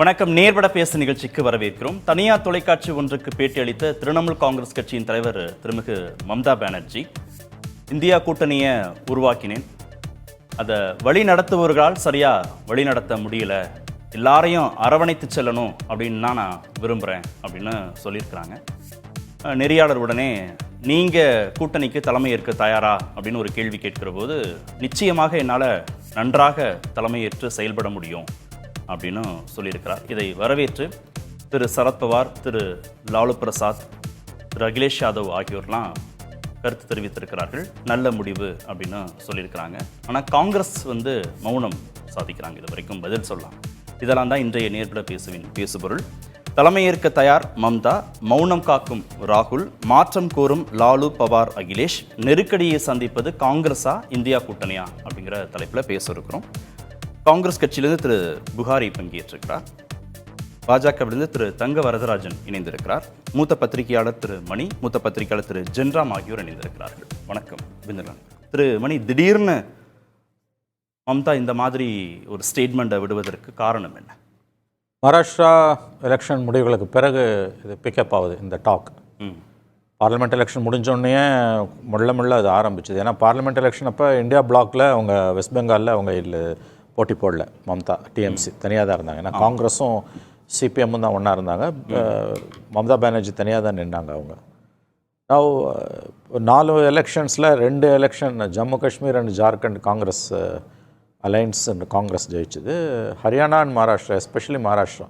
வணக்கம். நேர்பட பேசு நிகழ்ச்சிக்கு வரவேற்கிறோம். தனியார் தொலைக்காட்சி ஒன்றுக்கு பேட்டியளித்த திரிணாமுல் காங்கிரஸ் கட்சியின் தலைவர் திருமிகு மம்தா பானர்ஜி, இந்தியா கூட்டணியை உருவாக்கினேன், அதை வழி நடத்துபவர்களால் சரியா வழி நடத்த முடியல, எல்லாரையும் அரவணைத்து செல்லணும் அப்படின்னு தான் நான் விரும்புகிறேன் அப்படின்னு சொல்லியிருக்கிறாங்க. நெறியாளர் உடனே நீங்கள் கூட்டணிக்கு தலைமை ஏற்க தயாரா அப்படின்னு ஒரு கேள்வி கேட்கிற போது, நிச்சயமாக என்னால் நன்றாக தலைமையேற்று செயல்பட முடியும் அப்படின்னு சொல்லியிருக்கிறார். இதை வரவேற்று திரு சரத்பவார், திரு லாலு பிரசாத், திரு அகிலேஷ் யாதவ் ஆகியோர்லாம் கருத்து தெரிவித்திருக்கிறார்கள். நல்ல முடிவு அப்படின்னு சொல்லியிருக்கிறாங்க. ஆனால் காங்கிரஸ் மௌனம் சாதிக்கிறாங்க. இது வரைக்கும் பதில் சொல்லலாம். இதெல்லாம் தான் இன்றைய நேர்பட பேசுவின் பேசுபொருள். தலைமையேற்க தயார் மம்தா, மௌனம் காக்கும் ராகுல், மாற்றம் கோரும் லாலு, பவார், அகிலேஷ், நெருக்கடியை சந்திப்பது காங்கிரஸா இந்தியா கூட்டணியா அப்படிங்கிற தலைப்பில் பேச இருக்கிறோம். காங்கிரஸ் கட்சியிலிருந்து திரு புகாரி பங்கேற்றிருக்கிறார். பாஜகவிலிருந்து திரு தங்க வரதராஜன் இணைந்திருக்கிறார். மூத்த பத்திரிகையாளர் திரு மணி, மூத்த பத்திரிகையாளர் திரு ஜென்ராம் ஆகியோர் இணைந்திருக்கிறார்கள். வணக்கம். திரு மணி, திடீர்னு மம்தா இந்த மாதிரி ஒரு ஸ்டேட்மெண்ட்டை விடுவதற்கு காரணம் என்ன? மகாராஷ்டிரா எலெக்ஷன் முடிவுகளுக்கு பிறகு இது பிக்கப் ஆகுது இந்த டாக். பார்லிமெண்ட் எலெக்ஷன் முடிஞ்சோடனே முள்ள அது ஆரம்பிச்சுது. ஏன்னா பார்லிமெண்ட் எலெக்ஷன் அப்போ இந்தியா பிளாக்ல அவங்க வெஸ்ட் பெங்காலில் அவங்க இல்லை போட்டி போடல. மம்தா டிஎம்சி தனியாக தான் இருந்தாங்க. ஏன்னா காங்கிரஸும் சிபிஎம்மும் தான் ஒன்றா இருந்தாங்க. மம்தா பானர்ஜி தனியாக தான் நின்றாங்க. அவங்க நான் 4 எலெக்ஷன்ஸில் 2 election Jammu Kashmir and Jharkhand Congress alliance Congress ஜெயிச்சுது. Haryana and Maharashtra, especially Maharashtra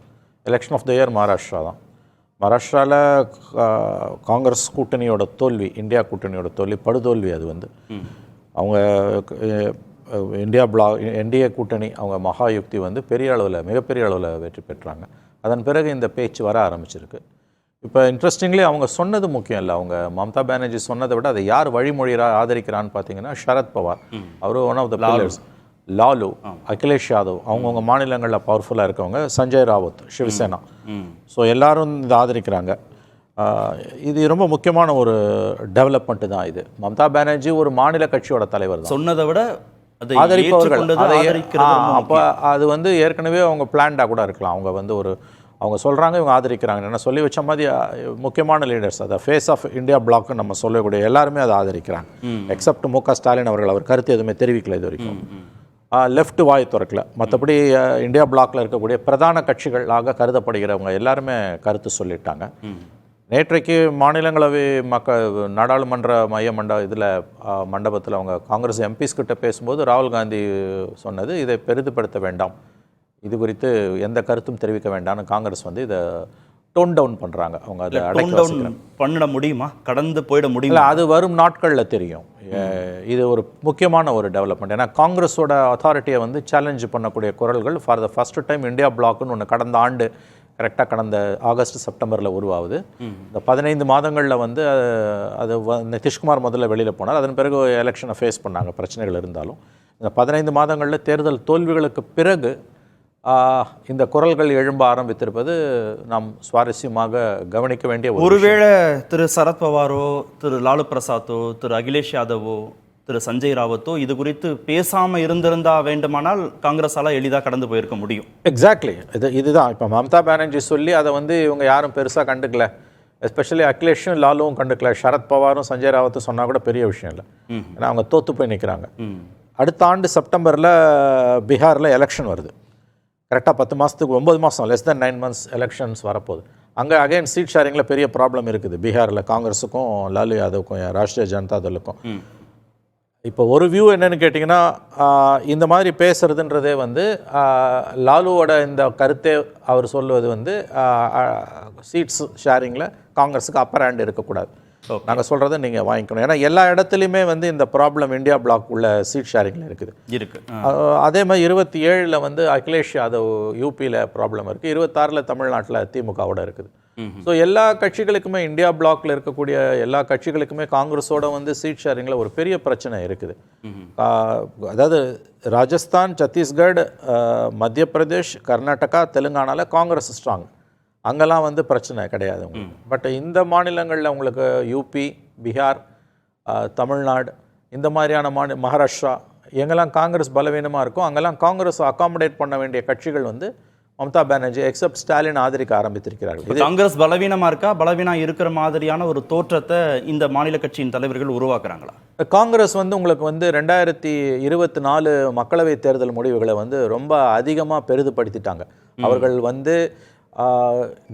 election of the year Maharashtra தான். மகாராஷ்டிராவில் காங்கிரஸ் கூட்டணியோட தோல்வி, இந்தியா கூட்டணியோட தோல்வி, படுதோல்வி. அது அவங்க என்டிஏ கூட்டணி அவங்க மகா யுக்தி பெரிய அளவில், மிகப்பெரிய அளவில் வெற்றி பெற்றாங்க. அதன் பிறகு இந்த பேச்சு வர ஆரம்பிச்சிருக்கு. இப்போ இன்ட்ரெஸ்டிங்லி அவங்க சொன்னது முக்கியம் இல்லை. அவங்க மம்தா பானர்ஜி சொன்னதை விட அதை யார் வழிமொழியா ஆதரிக்கிறான்னு பார்த்தீங்கன்னா சரத் பவார், அவர் one of the pillars, Lalu, Akhilesh Yadav அவங்கவுங்க மாநிலங்களில் பவர்ஃபுல்லாக இருக்கவங்க, சஞ்சய் ராவத் சிவசேனா. ஸோ எல்லாரும் இதை ஆதரிக்கிறாங்க. இது ரொம்ப முக்கியமான ஒரு டெவலப்மெண்ட்டு தான் இது. மம்தா பானர்ஜி ஒரு மாநில கட்சியோட தலைவர் தான். சொன்னதை விட ஆதரிப்பவர்கள் அப்போ அது ஏற்கனவே அவங்க பிளான்டாக கூட இருக்கலாம். அவங்க அவங்க சொல்கிறாங்க, இவங்க ஆதரிக்கிறாங்க. என்ன சொல்லி வச்ச மாதிரி முக்கியமான லீடர்ஸ், அதை ஃபேஸ் ஆஃப் இந்தியா பிளாக்னு நம்ம சொல்லக்கூடிய எல்லாருமே அதை ஆதரிக்கிறாங்க. எக்ஸப்ட் மு க ஸ்டாலின் அவர்கள், அவர் கருத்து எதுவுமே தெரிவிக்கல இது வரைக்கும். லெஃப்ட் வாய் திறக்கல. மற்றபடி இந்தியா பிளாக்ல இருக்கக்கூடிய பிரதான கட்சிகளாக கருதப்படுகிறவங்க எல்லாருமே கருத்து சொல்லிட்டாங்க. நேற்றைக்கு மாநிலங்களவை நாடாளுமன்ற மைய மண்டபத்தில் அவங்க காங்கிரஸ் எம்பிஸ் கிட்ட பேசும்போது ராகுல் காந்தி சொன்னது, இதை பெரிதுபடுத்த வேண்டாம், இது குறித்து எந்த கருத்தும் தெரிவிக்க வேண்டாம்னு காங்கிரஸ் இதை டோன் டவுன் பண்ணுறாங்க. அவங்க அதை பண்ணிட முடியுமா, கடந்து போயிட முடியல, அது வரும் நாட்களில் தெரியும். இது ஒரு முக்கியமான ஒரு டெவலப்மெண்ட். ஏன்னா காங்கிரஸோட அத்தாரிட்டியை சேலஞ்ச் பண்ணக்கூடிய குரல்கள் for the first time India பிளாக்னு ஒன்று கடந்த ஆண்டு கரெக்டாக கடந்த ஆகஸ்ட் செப்டம்பரில் உருவாகுது. இந்த 15 மாதங்களில் அது நிதிஷ்குமார் முதல்ல வெளியில் போனார். அதன் பிறகு எலெக்ஷனை ஃபேஸ் பண்ணாங்க, பிரச்சனைகள் இருந்தாலும். இந்த 15 மாதங்களில் தேர்தல் தோல்விகளுக்கு பிறகு இந்த குரல்கள் எழும்ப ஆரம்பித்திருப்பது நாம் சுவாரஸ்யமாக கவனிக்க வேண்டிய. ஒருவேளை திரு சரத்பவாரோ, திரு லாலு பிரசாத்தோ, திரு அகிலேஷ் யாதவோ, திரு சஞ்சய் ராவத்தோ இது குறித்து பேசாமல் இருந்திருந்தா வேண்டுமானால் காங்கிரஸால் எளிதாக கடந்து போயிருக்க முடியும். எக்ஸாக்ட்லி. இதுதான் இப்போ மம்தா பானர்ஜி சொல்லி அதை இவங்க யாரும் பெருசாக கண்டுக்கல. எஸ்பெஷலி அகிலேஷும் லாலுவும் கண்டுக்கல. சரத் பவாரும் சஞ்சய் ராவத்தும் சொன்னால் கூட பெரிய விஷயம் இல்லை. ஏன்னா அவங்க தோற்று போய் நிற்கிறாங்க. அடுத்த ஆண்டு செப்டம்பரில் பீகாரில் எலெக்ஷன் வருது. கரெக்டாக 10 மாதத்துக்கு 9 மாதம், லெஸ் தென் 9 months எலெக்ஷன்ஸ் வரப்போகுது. அங்கே அகைன் சீட் ஷேரிங்கில் பெரிய ப்ராப்ளம் இருக்குது பீகாரில், காங்கிரஸுக்கும் லாலு யாதவுக்கும் ராஷ்ட்ரிய ஜனதா தளுக்கும். இப்போ ஒரு வியூ என்னன்னு கேட்டிங்கன்னா, இந்த மாதிரி பேசுகிறதுன்றதே லாலுவோட இந்த கருத்தே அவர் சொல்லுவது சீட்ஸ் ஷேரிங்கில் காங்கிரஸுக்கு அப்பர் ஹேண்ட் இருக்கக்கூடாது, நாங்கள் சொல்கிறத நீங்கள் வாங்கிக்கணும். ஏன்னா எல்லா இடத்துலையுமே இந்த ப்ராப்ளம் இந்தியா பிளாக் உள்ள சீட் ஷேரிங்கில் இருக்குது. அதே மாதிரி 27 அகிலேஷ் யாதவ் யூபியில் ப்ராப்ளம் இருக்குது, 26 தமிழ்நாட்டில் திமுகவோட இருக்குது. ஸோ எல்லா கட்சிகளுக்குமே, இந்தியா பிளாக்ல இருக்கக்கூடிய எல்லா கட்சிகளுக்குமே காங்கிரஸோட சீட் ஷேரிங்கில் ஒரு பெரிய பிரச்சனை இருக்குது. அதாவது ராஜஸ்தான், சத்தீஸ்கர், மத்திய பிரதேஷ், கர்நாடகா, தெலுங்கானாவில் காங்கிரஸ் ஸ்ட்ராங், அங்கெல்லாம் பிரச்சனை கிடையாது உங்களுக்கு. பட் இந்த மாநிலங்களில் உங்களுக்கு யூபி, பீகார், தமிழ்நாடு, இந்த மாதிரியான மகாராஷ்டிரா எங்கெல்லாம் காங்கிரஸ் பலவீனமாக இருக்கும், அங்கெல்லாம் காங்கிரஸ் அகாமடேட் பண்ண வேண்டிய கட்சிகள் மம்தா பானர்ஜி எக்ஸப்ட் ஸ்டாலின் ஆதரிக்க ஆரம்பித்திருக்கிறார்கள். காங்கிரஸ் பலவீனமா இருக்கா, பலவீனா இருக்கிற மாதிரியான ஒரு தோற்றத்தை இந்த மாநில கட்சியின் தலைவர்கள் உருவாக்குறாங்களா? காங்கிரஸ் உங்களுக்கு 2024 மக்களவைத் தேர்தல் முடிவுகளை ரொம்ப அதிகமாக பெரிதுபடுத்திட்டாங்க. அவர்கள்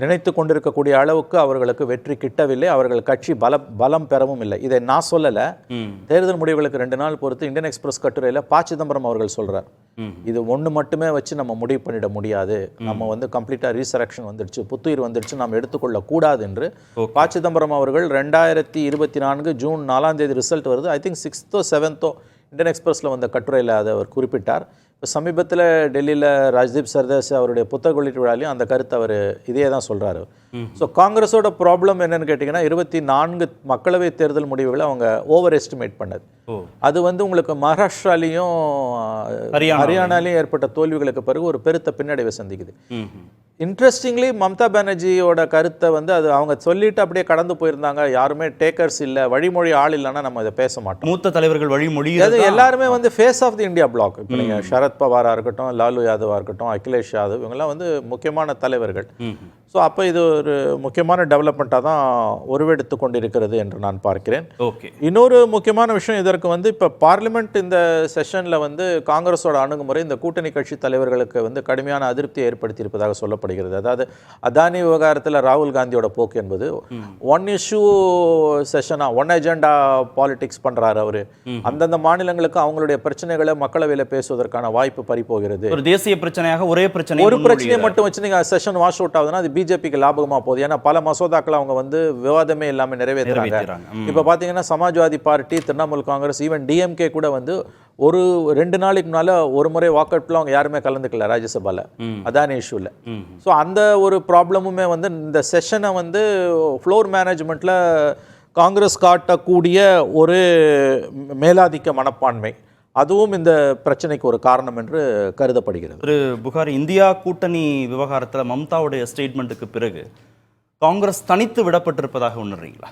நினைத்து கொண்டிருக்கக்கூடிய அளவுக்கு அவர்களுக்கு வெற்றி கிட்டவில்லை. அவர்கள் கட்சி பலம் பெறவும் இல்லை. இதை நான் சொல்லலை. தேர்தல் முடிவுகளுக்கு 2 நாள் பொறுத்து இந்தியன் எக்ஸ்பிரஸ் கட்டுரையில் ப. சிதம்பரம் அவர்கள் சொல்றார், இது ஒன்று மட்டுமே வச்சு நம்ம முடிவு பண்ணிட முடியாது, நம்ம கம்ப்ளீட்டாக ரீசரக்ஷன் வந்துடுச்சு, புத்துயிர் வந்துடுச்சு, நாம் எடுத்துக்கொள்ள கூடாது என்று ப. சிதம்பரம் அவர்கள் 2024 ஜூன் 4ஆம் தேதி ரிசல்ட் வருது, I think 6th or 7th Indian எக்ஸ்பிரஸில் வந்த கட்டுரையில் அதை அவர் குறிப்பிட்டார். இப்போ சமீபத்தில் டெல்லியில் ராஜ்தீப் சர்தாஸ் அவருடைய புத்தக வெளியீட்டு விழாலையும் அந்த கருத்தை அவர் இதே தான் சொல்கிறாரு. ஸோ காங்கிரஸோட ப்ராப்ளம் என்னன்னு கேட்டிங்கன்னா 24 மக்களவை தேர்தல் முடிவுகளை அவங்க ஓவர் எஸ்டிமேட் பண்ணது. அது உங்களுக்கு மகாராஷ்டிராலையும் ஹரியானாலையும் ஏற்பட்ட தோல்விகளுக்கு பிறகு ஒரு பெருத்த பின்னடைவை சந்திக்குது. இன்ட்ரெஸ்டிங்லி மம்தா பானர்ஜியோட கருத்தை அது அவங்க சொல்லிட்டு அப்படியே கடந்து போயிருந்தாங்க. யாருமே டேக்கர்ஸ் இல்லை, வழிமொழி ஆள் இல்லைன்னா நம்ம இதை பேச மாட்டோம். மூத்த தலைவர்கள் வழிமொழி எல்லாருமே face of the India block. இப்போ நீங்கள் சரத் பவாரா இருக்கட்டும், லாலு யாதவா இருக்கட்டும், அகிலேஷ் யாதவ், இவங்கெல்லாம் முக்கியமான தலைவர்கள். ஸோ அப்போ இது ஒரு முக்கியமான டெவலப்மெண்ட்டாக தான் உருவெடுத்து கொண்டிருக்கிறது என்று நான் பார்க்கிறேன். இன்னொரு முக்கியமான விஷயம் இதற்கு இப்போ பார்லிமெண்ட் இந்த செஷனில் காங்கிரஸோட அணுகுமுறை இந்த கூட்டணி கட்சி தலைவர்களுக்கு கடுமையான அதிருப்தியை ஏற்படுத்தி இருப்பதாக சொல்லப்படுகிறது. அதாவது அதானி விவகாரத்தில் ராகுல் காந்தியோட போக்கு என்பது ஒன் இஷ்யூ செஷனாக ஒன் அஜெண்டா பாலிடிக்ஸ் பண்ணுறாரு அவர். அந்தந்த மாநிலங்களுக்கு அவங்களுடைய பிரச்சனைகளை மக்களவையில் பேசுவதற்கான வாய்ப்பு பறிப்போகிறது. ஒரு தேசிய பிரச்சனையாக ஒரு பிரச்சனையை மட்டும் வச்சு நீங்கள் செஷன் வாஷ் அவுட் ஆகுதுன்னா அது பிஜேபிக்கு லாபகமா போகுது. ஏன்னா பல மசோதாக்களை அவங்க விவாதமே இல்லாமல் நிறைவேற்றுறாங்க. இப்போ பார்த்தீங்கன்னா Samajwadi party, Trinamool Congress, even DMK கூட ஒரு 2 நாளைக்கு முன்னால ஒரு முறை வாக் அவுட்ல அவங்க யாருமே கலந்துக்கல ராஜ்யசபால அதானி இஷ்யூல. ஸோ அந்த ஒரு ப்ராப்ளமுமே இந்த செஷனை ஃப்ளோர் மேனேஜ்மெண்ட்ல காங்கிரஸ் காட்டக்கூடிய ஒரு மேலாதிக்க மனப்பான்மை, அதுவும் இந்த பிரச்சனைக்கு ஒரு காரணம் என்று கருதப்படுகிறது. திரு புகாரி, இந்தியா கூட்டணி விவகாரத்தில் மம்தாவுடைய ஸ்டேட்மெண்ட்டுக்கு பிறகு காங்கிரஸ் தனித்து விடப்பட்டிருப்பதாக உணர்றீங்களா?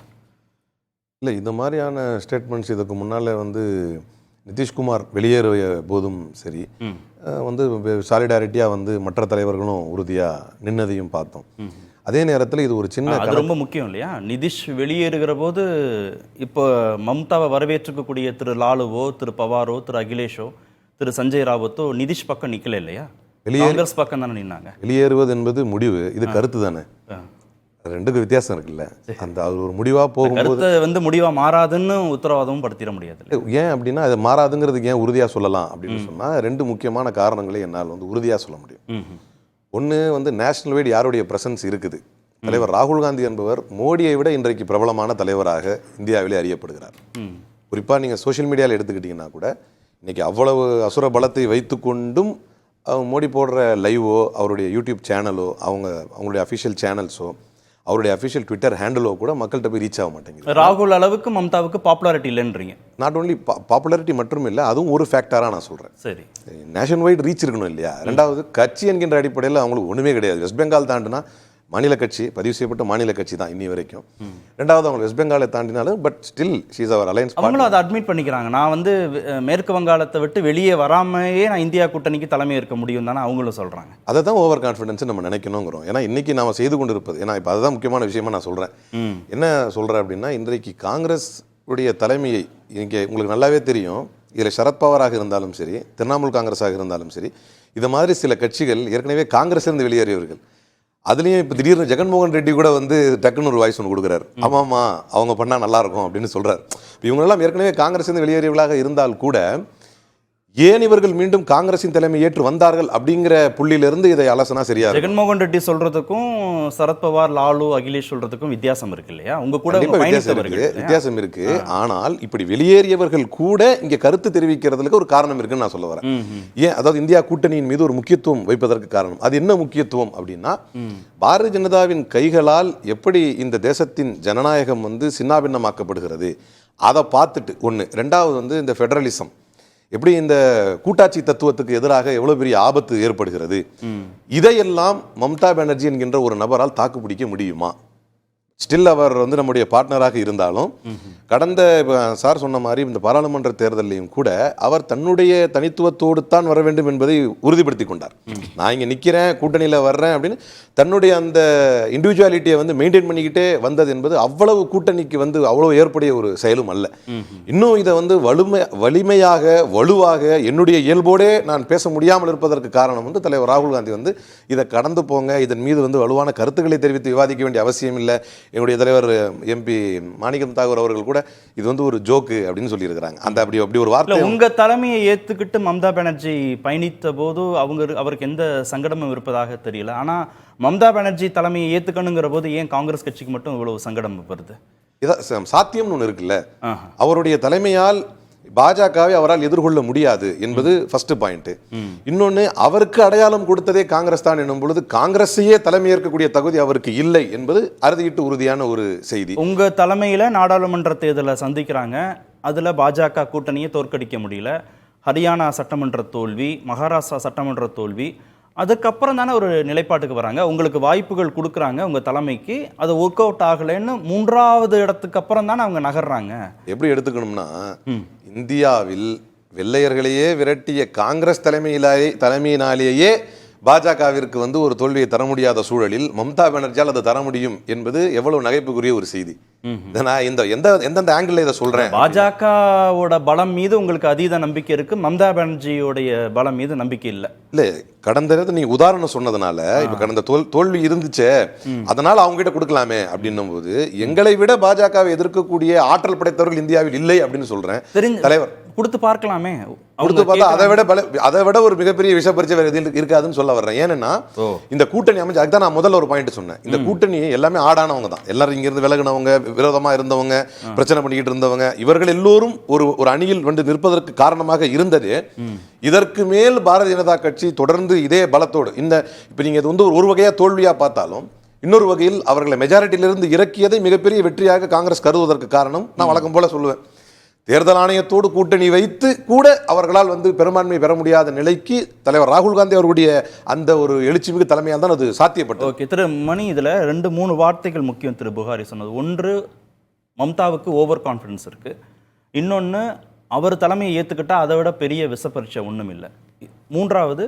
இல்லை, இந்த மாதிரியான ஸ்டேட்மெண்ட்ஸ் இதுக்கு முன்னால் நிதிஷ்குமார் வெளியேறிய போதும் சரி, சாலிடாரிட்டியாக மற்ற தலைவர்களும் உறுதியாக நின்னதையும் பார்த்தோம். அதே நேரத்தில் இது ஒரு சின்ன அது ரொம்ப முக்கியம் இல்லையா? நிதிஷ் வெளியேறுகிற போது இப்போ மம்தாவை வரவேற்றுக்கக்கூடிய திரு லாலுவோ, திரு பவாரோ, திரு அகிலேஷோ, திரு சஞ்சய் ராவத்தோ நிதிஷ் பக்கம் நிக்கல இல்லையா? காங்கிரஸ் பக்கம் தானே நின்னாங்க. வெளியேறுவது என்பது முடிவு, இது கருத்து தானே. ரெண்டுக்கு வித்தியாசம் இருக்குல்ல. அந்த அது ஒரு முடிவாக போகும்போது முடிவாக மாறாதுன்னு உத்தரவாதமும் படுத்திட முடியாது. ஏன் அப்படின்னா அது மாறாதுங்கிறதுக்கு ஏன் உறுதியாக சொல்லலாம் அப்படின்னு சொன்னால் 2 முக்கியமான காரணங்களை என்னால் உறுதியாக சொல்ல முடியும். ஒன்று நேஷனல் வைடு யாருடைய பிரசன்ஸ் இருக்குது. தலைவர் ராகுல் காந்தி என்பவர் மோடியை விட இன்றைக்கு பிரபலமான தலைவராக இந்தியாவிலே அறியப்படுகிறார். குறிப்பாக நீங்கள் சோஷியல் மீடியாவில் எடுத்துக்கிட்டிங்கன்னா கூட இன்றைக்கி அவ்வளவு அசுர பலத்தை வைத்து கொண்டும் மோடி போடுற லைவோ, அவருடைய யூடியூப் சேனலோ, அவங்களுடைய அஃபிஷியல் சேனல்ஸோ, அவருடைய அஃபிஷியல் ட்விட்டர் ஹேண்டிலோ கூட மக்கள்கிட்ட போய் ரீச் ஆக மாட்டேங்குது. ராகுல் அளவுக்கு மம்தாவுக்கு பாப்புலாரிட்டி இல்லைன்றீங்க? நாட் ஓன்லி பாப்புலாரிட்டி மட்டும் இல்லை, அதுவும் ஒரு ஃபேக்டராக நான் சொல்கிறேன். சரி, நேஷன் வைட் ரீச் இருக்கணும் இல்லையா? ரெண்டாவது, கட்சி என்கின்ற அடிப்படையில் அவங்களுக்கு ஒன்றுமே கிடையாது. வெஸ்ட் பெங்கால் தாண்டினா மாநில கட்சி, பதிவு செய்யப்பட்ட மாநில கட்சி தான் இன்னி வரைக்கும். ரெண்டாவது, அவங்க வெஸ்ட் பெங்காலை தாண்டினாலும் but still she is our alliance. அவங்களும் அதை அட்மிட் பண்ணிக்கிறாங்க. நான் மேற்கு வங்காளத்தை விட்டு வெளியே வராமையே நான் இந்தியா கூட்டணிக்கு தலைமை ஏற்க முடியும் தானே அவங்களும் சொல்கிறாங்க. அதை தான் ஓவர் கான்ஃபிடன்ஸ் நம்ம நினைக்கணுங்கிறோம். ஏன்னா இன்றைக்கி நாம் செய்து கொண்டு இருப்பது, ஏன்னா இப்போ அதுதான் முக்கியமான விஷயமா நான் சொல்கிறேன். என்ன சொல்கிறேன் அப்படின்னா, இன்றைக்கு காங்கிரஸ் உடைய தலைமையை இங்கே உங்களுக்கு நல்லாவே தெரியும். இதில் சரத்பவாராக இருந்தாலும் சரி, திரிணாமுல் காங்கிரஸாக இருந்தாலும் சரி, இது மாதிரி சில கட்சிகள் ஏற்கனவே காங்கிரஸ்லேருந்து வெளியேறியவர்கள். அதுலேயும் இப்போ திடீர்னு ஜெகன்மோகன் ரெட்டி கூட டக்குன்னு ஒரு வாய்ஸ் ஒன்று கொடுக்குறாரு. ஆமாம்மா அவங்க பண்ணால் நல்லாயிருக்கும் அப்படின்னு சொல்கிறார். இவங்களெல்லாம் ஏற்கனவே காங்கிரஸ்லேருந்து வெளியேறியவர்களாக இருந்தால் கூட ஏன் இவர்கள் மீண்டும் காங்கிரசின் தலைமை ஏற்று வந்தார்கள் அப்படிங்கிற புள்ளியிலிருந்து இதை அலசனா சரியா. ஜெகன்மோகன் ரெட்டி சொல்றதுக்கும் சரத்பவார், லாலு, அகிலேஷ் சொல்றதுக்கும் வித்தியாசம் இருக்கு இல்லையா? உங்க கூட வித்தியாசம் இருக்கு. ஆனால் இப்படி வெளியேறியவர்கள் கூட இங்க கருத்து தெரிவிக்கிறதுக்கு ஒரு காரணம் இருக்குன்னு நான் சொல்ல வரேன். ஏன், அதாவது இந்தியா கூட்டணியின் மீது ஒரு முக்கியத்துவம் வைப்பதற்கு காரணம். அது என்ன முக்கியத்துவம் அப்படின்னா, பாரதிய ஜனதாவின் கைகளால் எப்படி இந்த தேசத்தின் ஜனநாயகம் சின்னாபின்னமாக்கப்படுகிறது அதை பார்த்துட்டு ஒன்று. ரெண்டாவது இந்த ஃபெடரலிசம் எப்படி இந்த கூட்டாட்சி தத்துவத்துக்கு எதிராக எவ்வளவு பெரிய ஆபத்து ஏற்படுகிறது, இதையெல்லாம் மம்தா பானர்ஜி என்கின்ற ஒரு நபரால் தாக்குப்பிடிக்க முடியுமா? ஸ்டில் அவர் வந்து நம்முடைய பார்ட்னராக இருந்தாலும் கடந்த சார் சொன்ன மாதிரி இந்த பாராளுமன்ற தேர்தலையும் கூட அவர் தன்னுடைய தனித்துவத்தோடு தான் வர வேண்டும் என்பதை உறுதிப்படுத்தி கொண்டார். நான் இங்கே நிற்கிறேன், கூட்டணியில் வர்றேன் அப்படின்னு தன்னுடைய அந்த இண்டிவிஜுவாலிட்டியை வந்து மெயின்டைன் பண்ணிக்கிட்டே வந்தது என்பது அவ்வளவு கூட்டணிக்கு வந்து அவ்வளவு ஏற்புடைய ஒரு செயலும் அல்ல. இன்னும் இதை வந்து வலிமையாக வலுவாக என்னுடைய இயல்போடே நான் பேச முடியாமல் இருப்பதற்கு காரணம் வந்து தலைவர் ராகுல் காந்தி வந்து இதை கடந்து போங்க, இதன் மீது வந்து வலுவான கருத்துக்களை தெரிவித்து விவாதிக்க வேண்டிய அவசியம் இல்லை. என்னுடைய தலைவர் எம்பி மாணிக்கம் தாகூர் அவர்கள் கூட இது வந்து ஒரு ஜோக்கு அப்படின்னு சொல்லியிருக்கிறாங்க. அந்த அப்படி ஒரு வார்த்தை. உங்க தலைமையை ஏத்துக்கிட்டு மம்தா பானர்ஜி பயணித்த போது அவருக்கு எந்த சங்கடமும் இருப்பதாக தெரியல. ஆனா மம்தா பானர்ஜி தலைமையை ஏத்துக்கணுங்கிற போது ஏன் காங்கிரஸ் கட்சிக்கு மட்டும் இவ்வளவு சங்கடம் வருது? இதான் சாத்தியம்னு ஒன்று இருக்குல்ல. அவருடைய தலைமையால் பாஜகவை அவரால் எதிர்கொள்ள முடியாது என்பது ஃபர்ஸ்ட் பாயிண்ட். இன்னொன்று, அவருக்கு அடையாளம் கொடுத்ததே காங்கிரஸ் தான் என்னும் பொழுது காங்கிரஸையே தலைமை ஏற்கக்கூடிய தகுதி அவருக்கு இல்லை என்பது அறுதியிட்டு உறுதியான ஒரு செய்தி. உங்க தலைமையில நாடாளுமன்ற தேர்தலை சந்திக்கிறாங்க, அதுல பாஜக கூட்டணியை தோற்கடிக்க முடியல. ஹரியானா சட்டமன்ற தோல்வி, மகாராஷ்டிரா சட்டமன்ற தோல்வி. அதுக்கப்புறம் தானே ஒரு நிலைப்பாட்டுக்கு வராங்க. உங்களுக்கு வாய்ப்புகள் கொடுக்குறாங்க உங்க தலைமைக்கு, அது ஒர்க் அவுட் ஆகலைன்னு 3வது இடத்துக்கு அப்புறம் தானே அவங்க நகர்றாங்க. எப்படி எடுத்துக்கணும்னா, இந்தியாவில் வெள்ளையர்களையே விரட்டிய காங்கிரஸ் தலைமையினாலேயே பாஜகவிற்கு வந்து ஒரு தோல்வியை தர முடியாத சூழலில் மம்தா பானர்ஜியால் அதை தர முடியும் என்பது எவ்வளவு நகைப்புக்குரிய ஒரு செய்தி. நான் எந்தெந்த ஆங்கிள் இதை சொல்றேன். பாஜகவோட பலம் மீது உங்களுக்கு அதீத நம்பிக்கை இருக்கு, மம்தா பானர்ஜியோடைய பலம் மீது நம்பிக்கை இல்லை. இல்ல, கடந்த நேரத்தில் நீ உதாரணம் சொன்னதுனால இப்ப கடந்த தோல்வி இருந்துச்சு, அதனால அவங்க கிட்ட கொடுக்கலாமே அப்படின்னும் போது எங்களை விட பாஜகவை எதிர்க்கக்கூடிய ஆற்றல் படைத்தவர்கள் இந்தியாவில் இல்லை அப்படின்னு சொல்றேன். தலைவர் கொடுத்து பார்க்கலாமே, கொடுத்து பார்த்தா அதை விட ஒரு மிகப்பெரிய விஷப்பரிச்சை வேற எதில் இருக்காதுன்னு சொல்ல வர்றேன். ஏன்னா இந்த கூட்டணி அமைச்சு, அதுதான் நான் முதல்ல ஒரு பாயிண்ட் சொன்னேன். இந்த கூட்டணி எல்லாமே ஆடானவங்க தான், எல்லாரும் இங்க இருந்து விலகினவங்க, விரோதமா இருந்தவங்க, பிரச்சனை பண்ணிக்கிட்டு இருந்தவங்க, இவர்கள் எல்லோரும் ஒரு அணியில் வந்து நிற்பதற்கு காரணமாக இருந்தது. இதற்கு மேல் பாரதிய ஜனதா கட்சி தொடர்ந்து இதே பலத்தோடு இப்ப நீங்க இது வந்து ஒரு வகையா தோல்வியா பார்த்தாலும் இன்னொரு வகையில் அவர்களை மெஜாரிட்டியிலிருந்து இறக்கியதை மிகப்பெரிய வெற்றியாக காங்கிரஸ் கருதுவதற்கு காரணம் நான் வழக்கம் போல சொல்லுவேன். தேர்தல் ஆணையத்தோடு கூட்டணி வைத்து கூட அவர்களால் வந்து பெரும்பான்மை பெற முடியாத நிலைக்கு தலைவர் ராகுல் காந்தி அவர்களுடைய அந்த ஒரு எழுச்சிமிகு தலைமையால் தான் அது சாத்தியப்பட்டது. ஓகே திரு மணி, இதில் 2-3 வார்த்தைகள் முக்கியம் திரு புகாரி சொன்னது. ஒன்று, மம்தாவுக்கு ஓவர் கான்ஃபிடன்ஸ் இருக்கு. இன்னொன்று, அவர் தலைமையை ஏற்றுக்கிட்டா அதை விட பெரிய விஷப்பரீட்சை ஒன்றும் இல்லை. 3வது,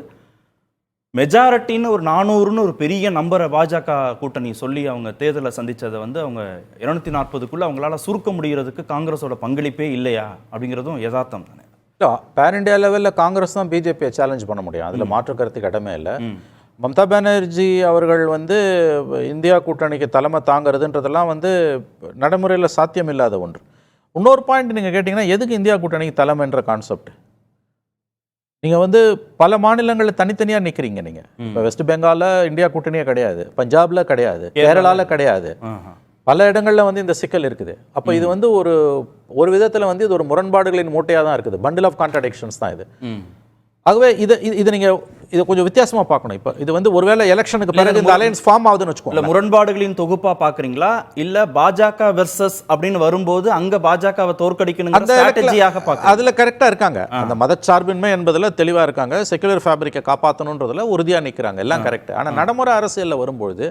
மெஜாரிட்டின்னு ஒரு 400ன்னு ஒரு பெரிய நம்பரை பாஜக கூட்டணி சொல்லி அவங்க தேர்தலை சந்தித்ததை வந்து அவங்க 240க்குள்ளே அவங்களால சுருக்க முடிகிறதுக்கு காங்கிரஸோட பங்களிப்பே இல்லையா அப்படிங்கிறதும் யதார்த்தம் தானே. இல்லை, பேன் இண்டியா லெவலில் காங்கிரஸ் தான் பிஜேபியை சேலஞ்ச் பண்ண முடியும், அதில் மாற்று கருத்துக்கு இடமே இல்லை. மம்தா பானர்ஜி அவர்கள் வந்து இந்தியா கூட்டணிக்கு தலைமை தாங்கிறதுன்றதெல்லாம் வந்து நடைமுறையில் சாத்தியம் இல்லாத ஒன்று. இன்னொரு பாயிண்ட் நீங்கள் கேட்டிங்கன்னா, எதுக்கு இந்தியா கூட்டணிக்கு தலைமைன்ற கான்செப்ட்? நீங்கள் வந்து பல மாநிலங்களில் தனித்தனியாக நிற்கிறீங்க. நீங்கள் இப்போ வெஸ்ட் பெங்காலில் இந்தியா கூட்டணியே கிடையாது, பஞ்சாபில் கிடையாது, கேரளாவில் கிடையாது, பல இடங்களில் வந்து இந்த சிக்கல் இருக்குது. அப்போ இது வந்து ஒரு விதத்தில் வந்து இது ஒரு முரண்பாடுகளின் மூட்டையாக தான் இருக்குது, பண்டில் ஆஃப் கான்ட்ரடிக்ஷன்ஸ் தான் இது. ஆகவே இது நீங்கள் இதை கொஞ்சம் வித்தியாசமாக பார்க்கணும். இப்போ இது வந்து ஒருவேளை எலெக்ஷனுக்கு பிறகு இந்த அலையன்ஸ் ஃபார்ம் ஆகுதுன்னு வச்சுக்கோங்க. இல்லை, முரண்பாடுகளின் தொகுப்பாக பார்க்குறீங்களா, இல்லை பாஜக வெர்சஸ் அப்படின்னு வரும்போது அங்கே பாஜகவை தோற்கடிக்கணும் அந்த ஸ்ட்ராட்டஜியாக பார்க்க அதில் கரெக்டாக இருக்காங்க. அந்த மதச்சார்பின்மை என்பதில் தெளிவாக இருக்காங்க, செக்குலர் ஃபேப்ரிக்கை காப்பாற்றணுன்றதுல உறுதியாக நிற்கிறாங்க, எல்லாம் கரெக்ட். ஆனால் நடைமுறை அரசியலில் வரும்பொழுது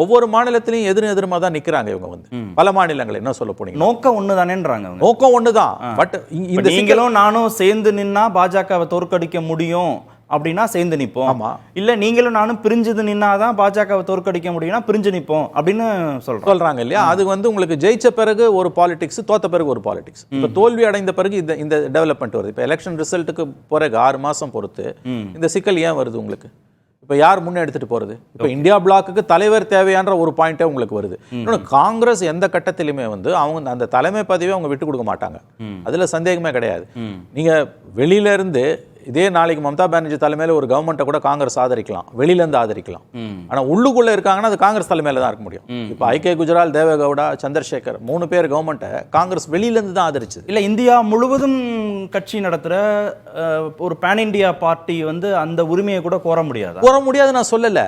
ஒவ்வொரு மாநிலத்திலையும் எதிர்மா தான் நிற்கிறாங்க இவங்க வந்து. பல மாநிலங்கள் என்ன சொல்ல போனீங்க, நோக்கம் ஒன்று தானேன்றாங்க. நோக்கம் ஒன்று தான். பட் இந்த நீங்களும் நானும் சேர்ந்து நின்னா பாஜகவை தோற்கடிக்க முடியும் அப்படின்னா சேர்ந்து நிற்போம், இல்ல நீங்களும் நானும் பிரிஞ்சது நின்னாதான் பாஜகவை தோற்கடிக்க முடியும்னா பிரிஞ்சு நிற்போம் அப்படின்னு சொல்றாங்க இல்லையா. அது வந்து உங்களுக்கு ஜெயிச்ச பிறகு ஒரு பாலிடிக்ஸ், தோத்த பிறகு ஒரு பாலிடிக்ஸ். இப்போ தோல்வி அடைந்த பிறகு இந்த டெவலப்மெண்ட் வருது. இப்போ எலெக்ஷன் ரிசல்ட்டுக்கு பிறகு 6 மாசம் பொறுத்து இந்த சிக்கல் ஏன் வருது உங்களுக்கு? இப்போ யார் முன்னே எடுத்துட்டு போறது? இப்போ இந்தியா பிளாக்குக்கு தலைவர் தேவையான ஒரு பாயிண்டே உங்களுக்கு வருது. இன்னொன்று, காங்கிரஸ் எந்த கட்டத்திலுமே வந்து அவங்க அந்த தலைமை பதவியை அவங்க விட்டு கொடுக்க மாட்டாங்க, அதுல சந்தேகமே கிடையாது. நீங்க வெளியில இருந்து இதே நாளைக்கு மம்தா பானர்ஜி தலைமையில ஒரு கவர்மெண்ட்டை கூட காங்கிரஸ் ஆதரிக்கலாம், வெளியில இருந்து ஆதரிக்கலாம். ஆனா உள்ளுக்குள்ள இருக்காங்கன்னா அது காங்கிரஸ் தலைமையில தான் இருக்க முடியும். இப்போ ஐகே குஜரால், தேவேகவுடா, சந்திரசேகர் 3 பேர் கவர்மெண்ட்டை காங்கிரஸ் வெளியில இருந்து தான் ஆதரிச்சது. இல்ல, இந்தியா முழுவதும் கட்சி நடத்துற ஒரு பேன் இண்டியா பார்ட்டி வந்து அந்த உரிமையை கூட கோர முடியாது நான் சொல்லல.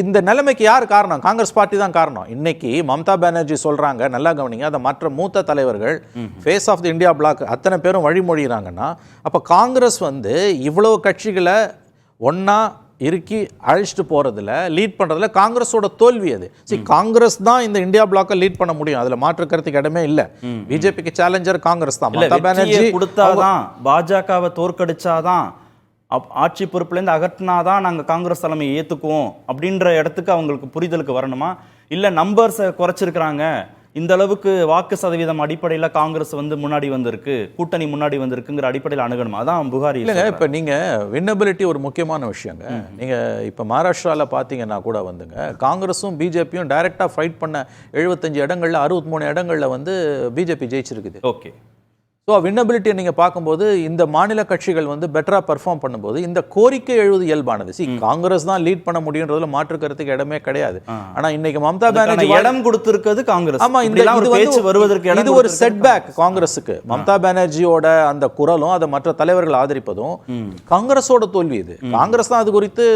இந்த நிலைமைக்கு யார் காரணம்? காங்கிரஸ் பார்ட்டி தான் காரணம். இன்னைக்கு மம்தா பானர்ஜி சொல்றாங்க, நல்லா கவனிங்க, அதை மற்ற மூத்த தலைவர்கள் face of the India block அத்தனை பேரும் வழிமொழிகிறாங்கன்னா, அப்ப காங்கிரஸ் வந்து இவ்வளவு கட்சிகளை ஒன்னா இறுக்கி அழைச்சிட்டு போறதுல லீட் பண்றதுல காங்கிரஸோட தோல்வி அது. காங்கிரஸ் தான் இந்த இந்தியா பிளாக்கை லீட் பண்ண முடியும், அதுல மாற்று கருத்துக்கு இடமே இல்ல. பிஜேபிக்கு சேலஞ்சர் காங்கிரஸ் தான். மம்தா பானர்ஜி கொடுத்தாதான், பாஜகவை தோற்கடிச்சாதான், ஆட்சி பொறுப்புலேருந்து அகற்றினாதான் நாங்கள் காங்கிரஸ் தலைமையை ஏற்றுக்குவோம் அப்படின்ற இடத்துக்கு அவங்களுக்கு புரிதலுக்கு வரணுமா? இல்லை நம்பர்ஸை குறைச்சிருக்கிறாங்க, இந்த அளவுக்கு வாக்கு சதவீதம் அடிப்படையில் காங்கிரஸ் வந்து முன்னாடி வந்திருக்கு, கூட்டணி முன்னாடி வந்திருக்குங்கிற அடிப்படையில் அணுகணுமா? அதான் புகாரி. இல்லைங்க, இப்போ நீங்கள் வின்னபிலிட்டி ஒரு முக்கியமான விஷயங்க. நீங்கள் இப்போ மகாராஷ்டிராவில் பார்த்தீங்கன்னா கூட வந்துங்க, காங்கிரஸும் பிஜேபியும் டைரெக்டாக ஃபைட் பண்ண 75 இடங்களில் 63 இடங்களில் வந்து பிஜேபி ஜெயிச்சிருக்குது. ஓகே. ஸோ வின்னபிலிட்டியை நீங்கள் பார்க்கும்போது இந்த மாநில கட்சிகள் வந்து பெட்டராக பெர்ஃபார்ம் பண்ணும்போது இந்த கோரிக்கை எழுவது இயல்பானது. காங்கிரஸ் தான் லீட் பண்ண முடியுன்றதுல மாற்று கருத்துக்கு இடமே கிடையாது. ஆனால் இன்னைக்கு மம்தா பானர்ஜி இடம் கொடுத்திருக்கிறது காங்கிரஸ். ஆமா, இது ஒரு செட்பேக் காங்கிரஸுக்கு. மம்தா பானர்ஜியோட அந்த குரலும் அதை மற்ற தலைவர்கள் ஆதரிப்பதும் காங்கிரஸோட தோல்வி. இது காங்கிரஸ் தான் அது குறித்து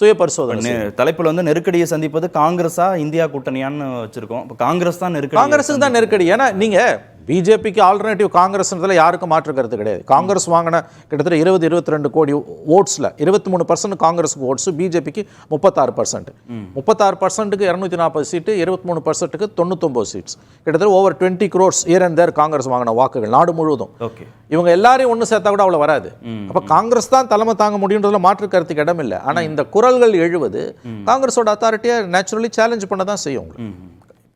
சுய பரிசோதனை. தலைப்புல வந்து நெருக்கடியை சந்திப்பது காங்கிரஸா இந்தியா கூட்டணியான்னு வச்சிருக்கோம். காங்கிரஸ் தான் நெருக்கடி, காங்கிரஸுக்கு தான் நெருக்கடி. ஏன்னா நீங்க பிஜேபிக்கு ஆல்டர்னேட்டிவ் காங்கிரஸ்ன்றதுல யாருக்கும் மாற்று கருத்து கிடையாது. காங்கிரஸ் வாங்கின கிட்டத்தட்ட 20-22 கோடி ஓட்ஸ்ல 23% காங்கிரஸுக்கு ஓட்ஸ், பிஜேபிக்கு 36%. 36%க்கு 240 சீட்டு, 23%க்கு 99 சீட்ஸ், கிட்டத்தட்ட ஓவர் 20 crores இயர் அண்ட் தேர் காங்கிரஸ் வாங்கின வாக்குகள் நாடு முழுவதும். இவங்க எல்லாரையும் ஒன்று சேர்த்தா கூட அவ்வளவு வராது. அப்ப காங்கிரஸ் தான் தலைமை தாங்க முடியுன்றதுல மாற்று கருத்துக்கு இடம் இல்லை. ஆனா இந்த குரல்கள் எழுவது காங்கிரஸோட அத்தாரிட்டியை நேச்சுரலி சேலஞ்ச் பண்ண தான் செய்யும்.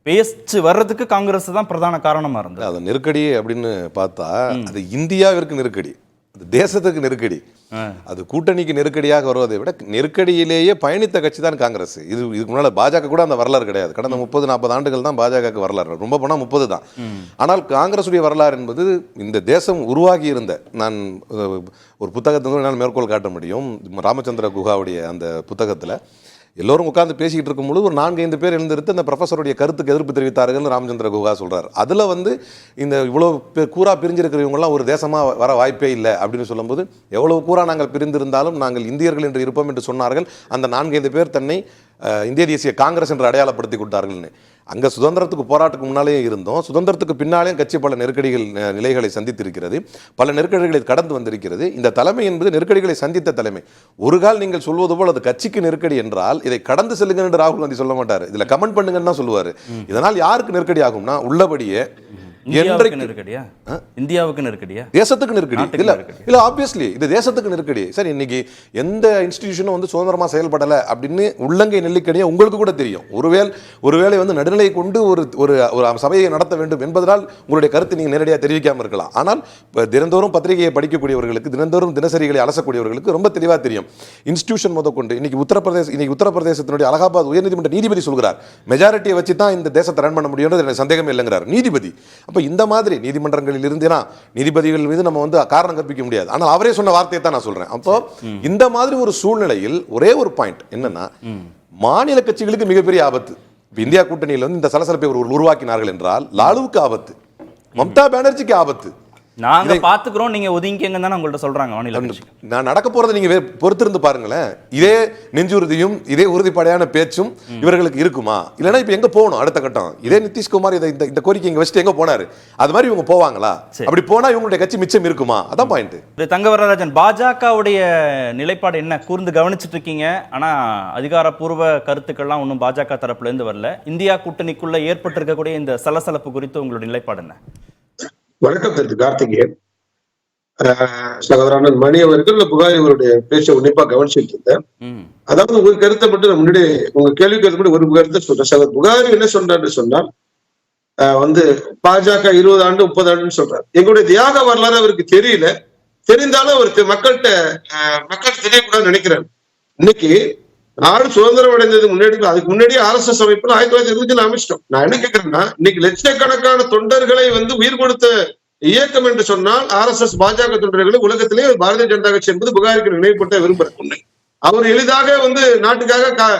பேச்சு வர்றதுக்கு காங்கிரஸ் தான் பிரதான காரணமா இருந்தது. அது நெருக்கடி அப்படின்னு பார்த்தா அது இந்தியாவிற்கு நெருக்கடி, அது தேசத்துக்கு நெருக்கடி, அது கூட்டணிக்கு நெருக்கடியாக வருவதை விட நெருக்கடியிலேயே பயணித்த கட்சி தான் காங்கிரஸ். இதுக்கு முன்னால பாஜக கூட அந்த வரலாறு கிடையாது. கடந்த 30-40 ஆண்டுகள் தான் பாஜகவுக்கு வரலாறு, ரொம்ப போனால் 30 தான். ஆனால் காங்கிரஸுடைய வரலாறு என்பது இந்த தேசம் உருவாகி இருந்த, நான் ஒரு புத்தகத்தை என்னால் மேற்கோள் காட்ட முடியும், ராமச்சந்திர குஹாவுடைய அந்த புத்தகத்தில் எல்லோரும் உட்கார்ந்து பேசிக்கிட்டு இருக்கும்போது ஒரு 4-5 பேர் எழுந்திருத்து அந்த ப்ரொஃபஸருடைய கருத்துக்கு எதிர்ப்பு தெரிவித்தார்கள் ராமச்சந்திர குஹா சொல்றார். அதில் வந்து இந்த இவ்வளோ கூறா பிரிஞ்சிருக்கிறவங்கலாம் ஒரு தேசமாக வர வாய்ப்பே இல்லை அப்படின்னு சொல்லும்போது, எவ்வளவு கூறா நாங்கள் பிரிந்திருந்தாலும் நாங்கள் இந்தியர்கள் என்று இருப்போம் என்று சொன்னார்கள். அந்த 4-5 பேர் தன்னை இந்திய தேசிய காங்கிரஸ் என்று அடையாளப்படுத்தி கொடுத்தார்கள்னு. அங்கே சுதந்திரத்துக்கு போராட்டத்துக்கு முன்னாலேயே இருந்தோம், சுதந்திரத்துக்கு பின்னாலேயும் கட்சி பல நெருக்கடிகள் நிலைகளை சந்தித்திருக்கிறது, பல நெருக்கடிகளை கடந்து வந்திருக்கிறது. இந்த தலைமை என்பது நெருக்கடிகளை சந்தித்த தலைமை. ஒரு கால் நீங்கள் சொல்வது போல் அது கட்சிக்கு நெருக்கடி என்றால் இதை கடந்து செல்லுங்க என்று ராகுல் காந்தி சொல்ல மாட்டார், இதில் கமெண்ட் பண்ணுங்கன்னு தான் சொல்லுவார். இதனால் யாருக்கு நெருக்கடி ஆகும்னா உள்ளபடியே நெருக்கடியா, இந்தியாவுக்கு நெருக்கடியா, தேசத்துக்கு நெருக்கடி இல்ல ஆப்வியஸ்லி இது தேசத்துக்கு நெருக்கடி. சார் இன்னைக்கு எந்த இன்ஸ்டிடியூஷனும் வந்து சுதந்திரமா செயல்படல அப்படின்னு உள்ளங்கை நெல்லிக்கடியா உங்களுக்கு கூட தெரியும். ஒருவேளை வந்து நடுநிலை கொண்டு ஒரு சபையை நடத்த வேண்டும் என்பதனால் உங்களுடைய கருத்து நீங்க நேரடியாக தெரிவிக்காம இருக்கலாம். ஆனால் தினந்தோறும் பத்திரிகையை படிக்கக்கூடியவர்களுக்கு, தினந்தோறும் தினசரிகளை அலசக்கூடியவர்களுக்கு ரொம்ப தெளிவா தெரியும். இன்ஸ்டிடியூஷன் முதற்கொண்டு இன்னைக்கு உத்தரப்பிரதேசத்தினுடைய அலகாபாத் உயர்நீதிமன்ற நீதிபதி சொல்கிறார், மெஜாரிட்டியை வச்சு தான் இந்த தேசத்தை ரன் பண்ண முடியும்ன்றது எனக்கு சந்தேகமே இல்லைங்கிறார் நீதிபதி. இந்த மாதிரி நீதிமன்றங்களில் இருந்தேனா நீதிபதிகள் மீது நம்ம வந்து காரணம் கற்பிக்க முடியாது. ஆனால் அவரே சொன்ன வார்த்தையை தான் நான் சொல்றேன். அப்போ இந்த மாதிரி ஒரு சூழ்நிலையில் ஒரே ஒரு பாயிண்ட் என்னன்னா, மாநில கட்சிகளுக்கு மிகப்பெரிய ஆபத்து. இந்தியா கூட்டணியில் வந்து இந்த சலசலப்பை உருவாக்கினார்கள் என்றால் லாலுவுக்கு ஆபத்து, மம்தா பானர்ஜிக்கு ஆபத்து. நாங்க பாத்துக்கிறோம், நீங்க ஒதுங்கிங்க தானே உங்கள்ட்ட சொல்றாங்க மாநில கட்சி. நான் நடக்க போறதை நீங்க பொறுத்திருந்து பாருங்களேன். இதே நெஞ்சுறுதியும் இதே உறுதிப்படையான பேச்சும் இவர்களுக்கு இருக்குமா? இல்லைன்னா இப்ப எங்க போகணும் அடுத்த கட்டம்? இதே நிதிஷ்குமார் இந்த கோரிக்கை இங்க வச்சுட்டு எங்க போனாரு, அது மாதிரி இவங்க போவாங்களா? அப்படி போனா இவங்களுடைய கட்சி மிச்சம் இருக்குமா? அதான் பாயிண்ட். தங்கவரராஜன், பாஜகவுடைய நிலைப்பாடு என்ன கூர்ந்து கவனிச்சுட்டு இருக்கீங்க, ஆனா அதிகாரப்பூர்வ கருத்துக்கள்லாம் ஒன்றும் பாஜக தரப்புல இருந்து வரல. இந்தியா கூட்டணிக்குள்ள ஏற்பட்டிருக்கக்கூடிய இந்த சலசலப்பு குறித்து உங்களுடைய நிலைப்பாடு என்ன? வணக்கம் திரு கார்த்திகேயன். சகோதரன் மணி அவர்கள் புகாரி அவருடைய பேச்சை உன்னிப்பா கவனிச்சுட்டு இருந்தேன். அதாவது உங்க கருத்தை மட்டும் நான் முன்னாடி உங்க கேள்விக்கு மட்டும் ஒரு கருத்தை சொல்றேன். சகோதரர் புகாரி என்ன சொல்றாருன்னு சொன்னால், வந்து பாஜக 20 ஆண்டு 30 ஆண்டுன்னு சொல்றாரு. எங்களுடைய தியாக வரலாறு அவருக்கு தெரியல, தெரிந்தாலும் அவருக்கு மக்கள் தெரியக்கூடாதுன்னு நினைக்கிறாரு. இன்னைக்கு நாடு சுதந்திரம் அடைந்தது அதுக்கு முன்னாடி RSS அமைப்புல 1920 அமைச்சிட்டோம். நான் என்ன கேட்கிறேன்னா, இன்னைக்கு லட்சக்கணக்கான தொண்டர்களை வந்து உயிர் கொடுத்த இயக்கம் என்று சொன்னால் RSS பாஜக தொண்டர்களை உலகத்திலேயே பாரதிய ஜனதா கட்சி என்பது புகாரிக்கு நினைவுபடுத்த விரும்புறேன். அவர் எளிதாக வந்து நாட்டுக்காக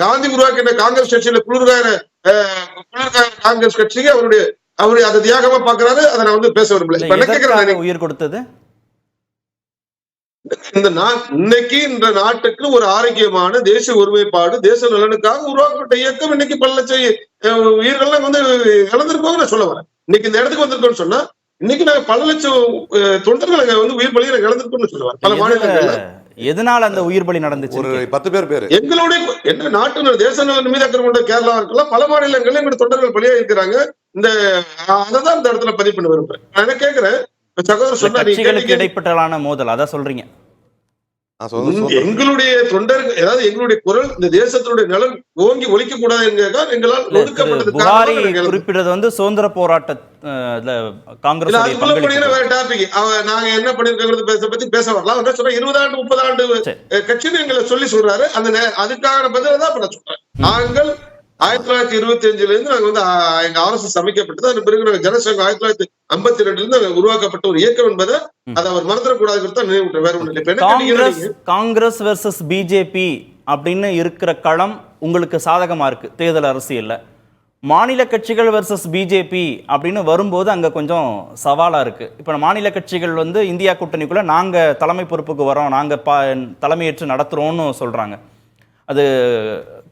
காந்தி உருவாக்கின காங்கிரஸ் கட்சியில குளிர்கார காங்கிரஸ் கட்சிக்கு அவருடைய அதை தியாகமா பாக்குறாரு. அதை நான் வந்து பேச விரும்பல. உயிர் கொடுத்தது இன்னைக்கு இந்த நாட்டுக்கு ஒரு ஆரோக்கியமான தேசிய ஒருமைப்பாடு, தேச நலனுக்காக உருவாக்கப்பட்ட இயக்கம். இன்னைக்கு பல லட்சம் உயிர்கள்லாம் வந்து இழந்திருக்கோம் நான் சொல்ல வரேன். இன்னைக்கு இந்த இடத்துக்கு வந்திருக்கோம்னு சொன்னா, இன்னைக்கு நாங்க பல லட்சம் தொண்டர்கள் வந்து உயிர் பலியை இழந்திருக்கோம்னு சொல்லுவாங்க பல மாநிலங்கள்ல. எதனால அந்த உயிர் பலி நடந்துச்சு? ஒரு 10 பேர் எங்களுடைய என்ன நாட்டு தேச நலன் மீது அக்கறை கொண்ட கேரளா இருக்கலாம், பல மாநிலங்களில் எங்களுடைய தொண்டர்கள் பலியா இருக்கிறாங்க. இந்த அதான் இந்த இடத்துல பதிவு பண்ண விரும்புறேன். நான் என்ன கேட்கிறேன், சகோதரர் சொன்னாரு கட்சிகளுக்கு இடைப்பட்டலான மோதல், அதான் சொல்றீங்க. எங்களுடைய தொண்டர்கள், அதாவது எங்களுடைய குரல் இந்த தேசத்தினுடைய நலன் ஓங்கி ஒழிக்க கூடாது என்கிறார். எங்களால் ஒடுக்கப்பட்டது குறிப்பிடுறது வந்து சுதந்திர போராட்ட காங்கிரஸ் வேற டாபிக். நாங்க என்ன பண்ணிருக்கோம் பத்தி பேச வரலாம். என்ன சொல்றேன், 20 ஆண்டு 30 ஆண்டு கட்சின்னு எங்களை சொல்லி சொல்றாரு. அந்த அதுக்கான பதில தான் பண்ண சொல்றேன். நாங்கள் 1925 இருந்து நாங்க வந்து எங்க RSS அமைக்கப்பட்டது. அதன் பிறகு நாங்க ஜனசங்கம் 1952 இருந்து உருவாக்கப்பட்ட ஒரு இயக்கம் என்பதை அதை அவர் மறந்துடக்கூடாது தான் நினைவு. வேற ஒண்ணு காங்கிரஸ் வெர்சஸ் பிஜேபி அப்படின்னு இருக்கிற களம் உங்களுக்கு சாதகமா இருக்கு தேர்தல் அரசியல்ல. மாநில கட்சிகள் வெர்சஸ் பிஜேபி அப்படின்னு வரும்போது அங்க கொஞ்சம் சவாலா இருக்கு. இப்ப மாநில கட்சிகள் வந்து இந்தியா கூட்டணிக்குள்ள நாங்க தலைமை பொறுப்புக்கு வரோம், நாங்க தலைமையேற்று நடத்துறோம்னு சொல்றாங்க. அது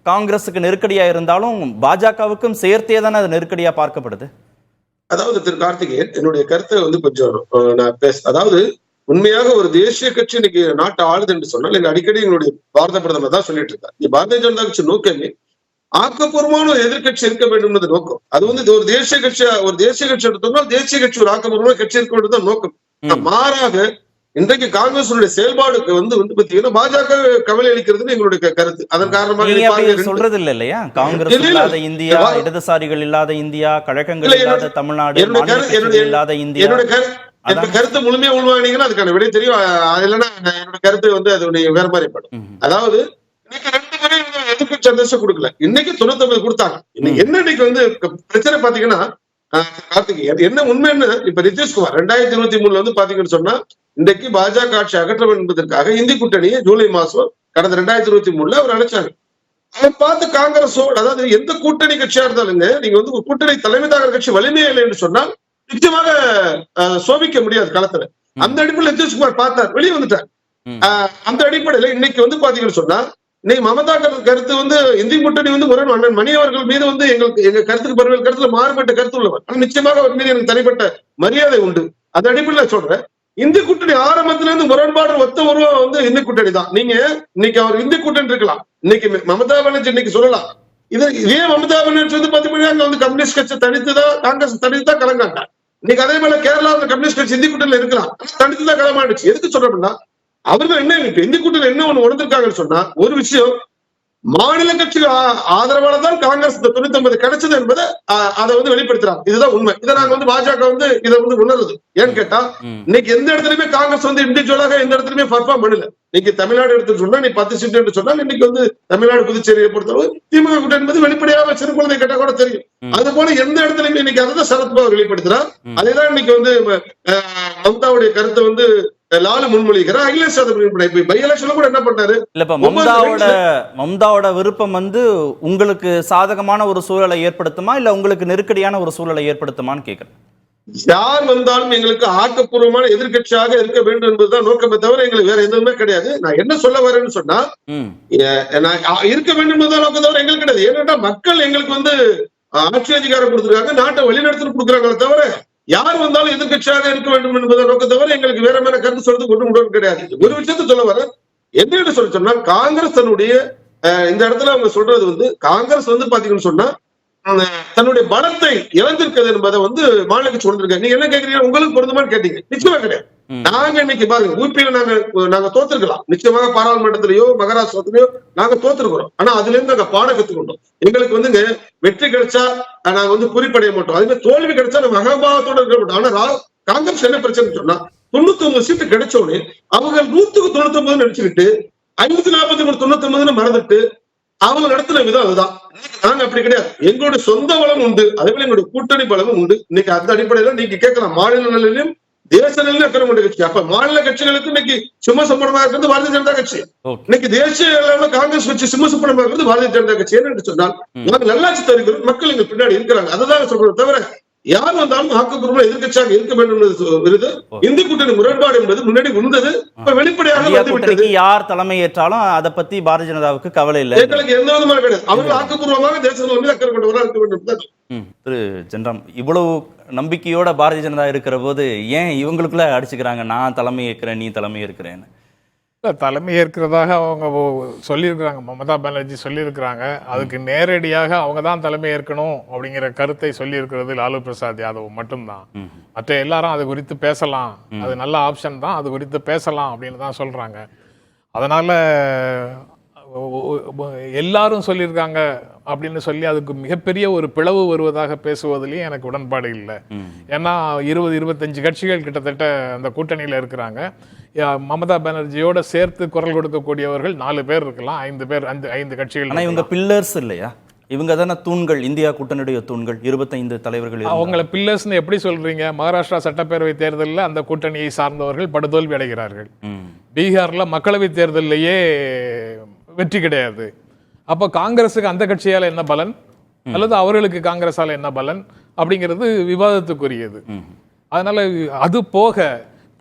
காங்கிரஸுக்கு நெருக்கடியா இருந்தாலும் பாஜகவுக்கும் சேர்த்தே தானே அது நெருக்கடியா பார்க்கப்படுது. அதாவது திரு கார்த்திகேயன், என்னுடைய கருத்தை வந்து கொஞ்சம் நான் அதாவது உண்மையாக ஒரு தேசிய கட்சி இன்னைக்கு நாட்டை ஆளுது என்று சொன்னால் எங்க அடிக்கடி எங்களுடைய பாரத பிரதமர் தான் சொல்லிட்டு இருக்காரு, பாரதிய ஜனதா கட்சி நோக்கமே ஆக்கப்பூர்வமான ஒரு எதிர்கட்சி இருக்க வேண்டும் என்ற நோக்கம். அது வந்து ஒரு தேசிய கட்சி எடுத்தோம்னா தேசிய கட்சி ஒரு ஆக்கப்பூர்வமான கட்சி இருக்க வேண்டும் நோக்கம். மாறாக இன்றைக்கு காங்கிரசுடைய செயல்பாடுக்கு வந்து பாத்தீங்கன்னா பாஜக கவலை அளிக்கிறதுன்னு எங்களுடைய கருத்து. அதன் காரணமாக சொல்றது இல்லையா, காங்கிரஸ் இல்லாத இந்தியா, இடதுசாரிகள் இல்லாத இந்தியா, கழகங்கள் இல்லாத தமிழ்நாடு, இல்லாத இந்தியா. என்னோட கருத்து முழுமையா உள்வாங்கினீங்கன்னா அதுக்கான விடை தெரியும். இல்லைன்னா என்னோட கருத்து வந்து அது வேற மாதிரி படும். அதாவது இன்னைக்கு 2 முறை எதிர்கட்சி அந்தஸ்து கொடுக்கல, இன்னைக்கு 99 கொடுத்தாங்க. என்ன இன்னைக்கு வந்து பிரச்சனை பாத்தீங்கன்னா கார்த்திகேயன், என்ன உண்மைன்னு இப்ப நிதிஷ்குமார் 2023 வந்து பாத்தீங்கன்னு சொன்னா இன்றைக்கு பாஜக ஆட்சி அகற்ற வேண்டும் என்பதற்காக இந்தி கூட்டணியை ஜூலை மாசம் கடந்த 2023 அவர் அழைச்சாங்க. அவர் பார்த்து காங்கிரஸோட, அதாவது எந்த கூட்டணி கட்சியா இருந்தாலுங்க நீங்க வந்து ஒரு கூட்டணி தலைமை தாங்கிற கட்சி வலிமையே இல்லை என்று சொன்னால் நிச்சயமாக சோபிக்க முடியாது களத்துல. அந்த அடிப்படையில் நிதிஷ்குமார் பார்த்தார், வெளியே வந்துட்டார். அந்த அடிப்படையில இன்னைக்கு வந்து பாத்தீங்கன்னு சொன்னா இன்னைக்கு மமதா கருத்து வந்து இந்தி கூட்டணி வந்து அண்ணன் மணி அவர்கள் மீது வந்து எங்க கருத்துக்கு பருவல் கருத்துல மாறுபட்ட கருத்து உள்ளவர். ஆனா நிச்சயமாக அவர் மீது எனக்கு தனிப்பட்ட மரியாதை உண்டு. அந்த அடிப்படையில் சொல்றேன், இந்தி கூட்டணி ஆரம்பத்துல இருந்து முரண்பாடு ஒத்த உருவம் வந்து இந்தி கூட்டணி தான். நீங்க இன்னைக்கு அவர் இந்தி கூட்டணி இருக்கலாம், இன்னைக்கு மமதா பானர்ஜி இன்னைக்கு சொல்லலாம். இதே மமதா பானர்ஜி வந்து பாத்தீங்கன்னா அங்க வந்து கம்யூனிஸ்ட் கட்சி தனித்துதான், காங்கிரஸ் தனித்துதான் கலங்காட்டாங்க. இன்னைக்கு அதே போல கேரளாவில் கம்யூனிஸ்ட் கட்சி இந்தி கூட்டணியில இருக்கலாம், தனித்துதான் களமாடுச்சு. எதுக்கு சொல்றோம்னா அவர்கள் என்ன இந்தி கூட்டணி என்ன ஒண்ணு உணர்ந்திருக்காங்கன்னு சொன்னா, ஒரு விஷயம் மாநில கட்சிகள் ஆதரவால தான் காங்கிரஸ் 99 கிடைச்சது என்பதை அதை வந்து வெளிப்படுத்துறாங்க. இதுதான் உண்மை. இதை நாங்க வந்து பாஜக வந்து இதை வந்து உணருது. ஏன்னு கேட்டா இன்னைக்கு எந்த இடத்துலயுமே காங்கிரஸ் வந்து இண்டிவிஜுவலாக எந்த இடத்துலயுமே பர்ஃபார்ம் பண்ணல. இன்னைக்கு தமிழ்நாடு எடுத்து சொன்னா நீ 10 சீட் என்று சொன்னால் இன்னைக்கு வந்து தமிழ்நாடு புதுச்சேரியை பொறுத்தவரை திமுக கூட்டணி என்பது வெளிப்படையாக சிறு குழந்தை கேட்டா கூட தெரியும். அது போல எந்த இடத்துலயுமே இன்னைக்கு அதை சரத்பவார் வெளிப்படுத்துறார். அதேதான் இன்னைக்கு வந்து மம்தாவுடைய கருத்தை வந்து லாலு முன்மொழிகிறார், அகிலேஷ் யாதவ் பை எலெக்ஷன்ல கூட என்ன பண்ணாரு. இல்லப்ப மம்தாவோட விருப்பம் வந்து உங்களுக்கு சாதகமான ஒரு சூழலை ஏற்படுத்துமா இல்ல உங்களுக்கு நெருக்கடியான ஒரு சூழலை ஏற்படுத்துமான்னு கேட்கிறேன். யார் வந்தாலும் எங்களுக்கு ஆக்கப்பூர்வமான எதிர்கட்சியாக இருக்க வேண்டும் என்பதுதான் நோக்கமே தவிர எங்களுக்கு வேற எதுவுமே கிடையாது. நான் என்ன சொல்ல வரேன்னு சொன்னா இருக்க வேண்டும் என்பதுதான் நோக்கம் தவிர எங்களுக்கு கிடையாது. ஏன்னா மக்கள் எங்களுக்கு வந்து ஆட்சி அதிகாரம் கொடுத்துருக்காங்க, நாட்டை வழிநடத்தி கொடுக்குறாங்களே தவிர யார் வந்தாலும் எதிர்கட்சியாக இருக்க வேண்டும் என்பதை நோக்கம் தவிர எங்களுக்கு வேற மேல கருத்து சொல்றது கொண்டு கிடையாது. ஒரு விஷயத்த சொல்ல வர என்ன சொல்ல சொன்னா காங்கிரஸ் தன்னுடைய இந்த இடத்துல அவங்க சொல்றது வந்து காங்கிரஸ் வந்து பாத்தீங்கன்னு சொன்னா தன்னுடைய பலத்தை இழந்திருக்கிறது என்பதை வந்து மாநில கட்சி உணர்ந்திருக்காங்க. நீங்க என்ன கேக்குறீங்க, உங்களுக்கு பொருந்துமான்னு கேட்டீங்க, நிச்சயமா கிடையாது. நாங்க இன்னைக்கு பாருங்க ஊபியில நாங்க தோத்திருக்கலாம், நிச்சயமாக பாராளுமன்றத்திலேயோ மகாராஷ்டிரத்திலேயோ நாங்க தோத்திருக்கிறோம். ஆனா அதுல இருந்து நாங்க பாடம் கத்துக்கொண்டோம். எங்களுக்கு வந்துங்க வெற்றி கிடைச்சா நாங்க வந்து குறிப்படைய மாட்டோம், அதே மாதிரி தோல்வி கிடைச்சா நம்ம மகாபாவத்தோட இருக்க மாட்டோம். ஆனா காங்கிரஸ் என்ன பிரச்சனை சொன்னா 99 சீட்டு கிடைச்சோடனே அவங்க 100க்கு 99 நினைச்சுக்கிட்டு 543 99 மறந்துட்டு அவங்க நடத்தின விதம் அதுதான். நாங்க அப்படி கிடையாது. எங்களுடைய சொந்த பலம் உண்டு, அதே போல எங்களுடைய கூட்டணி பலமும் உண்டு. இன்னைக்கு அந்த அடிப்படையில நீங்க கேட்கலாம் மாநில நிலையிலும் தேச நிலையிலும் அக்கறை கொண்ட கட்சி. அப்ப மாநில கட்சிகளுக்கு இன்னைக்கு சிம்ம சம்பளமாக இருக்கிறது பாரதிய ஜனதா கட்சி, இன்னைக்கு தேசிய அளவில் காங்கிரஸ் கட்சி சிம்ம சம்பளமாக இருக்கிறது பாரதிய ஜனதா கட்சி. என்று சொன்னால் நாங்கள் நல்லாட்சி தருகிறோம், மக்கள் எங்க பின்னாடி இருக்கிறாங்க, அதுதான் சொல்றோம். தவிர யார் வந்தாலும் ஆக்கப்பூர்வமாக எதிர்கட்சியாக இருக்க வேண்டும். இந்தி கூட்டணி முரண்பாடு என்பது முன்னாடி இருந்தது, இப்ப வெளிப்படையாக யார் தலைமை ஏற்றாலும் அதை பத்தி பாரதிய ஜனதாவுக்கு கவலை இல்லை, எங்களுக்கு எந்த விதமாக கிடையாது. அவர்கள் ஆக்கப்பூர்வமாக தேசங்கள் மீது அக்கறை கொண்டவராக இருக்க வேண்டும். திரு ஜென்ராம், இவ்வளவு நம்பிக்கையோட பாரதிய ஜனதா இருக்கிற போது ஏன் இவங்களுக்குள்ள அடிச்சுக்கிறாங்க, நான் தலைமை ஏற்கிறேன் நீ தலைமை ஏற்கிறேன்னு? தலைமை ஏற்கிறதாக அவங்க சொல்லியிருக்கிறாங்க, மமதா பானர்ஜி சொல்லியிருக்கிறாங்க. அதுக்கு நேரடியாக அவங்க தான் தலைமை ஏற்கணும் அப்படிங்கிற கருத்தை சொல்லியிருக்கிறது லாலு பிரசாத் யாதவ் மட்டும்தான். மற்ற எல்லாரும் அது குறித்து பேசலாம், அது நல்ல ஆப்ஷன் தான், அது குறித்து பேசலாம் அப்படின்னு தான் சொல்றாங்க. அதனால எல்லாரும் சொல்லியிருக்காங்க அப்படின்னு சொல்லி அதுக்கு மிகப்பெரிய ஒரு பிளவு வருவதாக பேசுவதிலையும் எனக்கு உடன்பாடு இல்லை. ஏன்னா 20-25 கட்சிகள் கிட்டத்தட்ட அந்த கூட்டணியில் இருக்கிறாங்க. மமதா பானர்ஜியோட சேர்த்து குரல் கொடுக்கக்கூடியவர்கள் 4 பேர் இருக்கலாம், 5 பேர், 5 கட்சிகள். ஆனால் இவங்க பில்லர்ஸ் இல்லையா? இவங்க தானே தூண்கள், இந்தியா கூட்டணியுடைய தூண்கள். 25 தலைவர்கள். அவங்கள பில்லர்ஸ்னு எப்படி சொல்றீங்க? மகாராஷ்டிரா சட்டப்பேரவை தேர்தலில் அந்த கூட்டணியை சார்ந்தவர்கள் படுதோல்வி அடைகிறார்கள். பீகார்ல மக்களவை தேர்தலிலேயே வெற்றி கிடையாது. அப்போ காங்கிரஸுக்கு அந்த கட்சியால என்ன பலன், அல்லது அவர்களுக்கு காங்கிரஸால என்ன பலன் அப்படிங்கிறது விவாதத்துக்குரியது. அதனால அது போக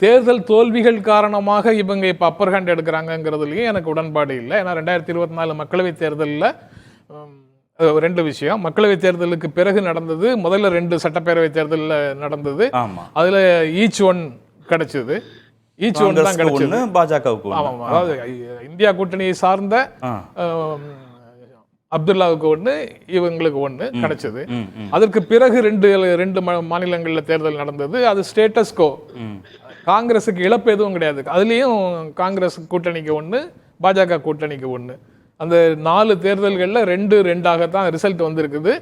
தேர்தல் தோல்விகள் காரணமாக இவங்க இப்ப அப்பர் ஹேண்ட் எடுக்கிறாங்கிறதுலயும் எனக்கு உடன்பாடு இல்லை. ஏன்னா 2024 மக்களவை தேர்தலில் 2 விஷயம். மக்களவை தேர்தலுக்கு பிறகு நடந்தது, முதல்ல 2 சட்டப்பேரவை தேர்தலில் நடந்தது. அதுல ஈச் ஒன் கிடைச்சது. தான் கிடைச்சது. பாஜகவுக்கு. அதாவது இந்தியா கூட்டணியை சார்ந்த அப்துல்லாவுக்கு 1, இவங்களுக்கு 1 கிடைச்சது. அதற்கு பிறகு 2 மாநிலங்களில் தேர்தல் நடந்தது. அது ஸ்டேட்டஸ் கோ. காங்கிரஸுக்கு இழப்பு எதுவும் கிடையாது. அதுலயும் காங்கிரஸ் கூட்டணிக்கு 1, பாஜக கூட்டணிக்கு 1. அந்த 4 தேர்தல்களில் 2-2 ரிசல்ட் வந்திருக்குது.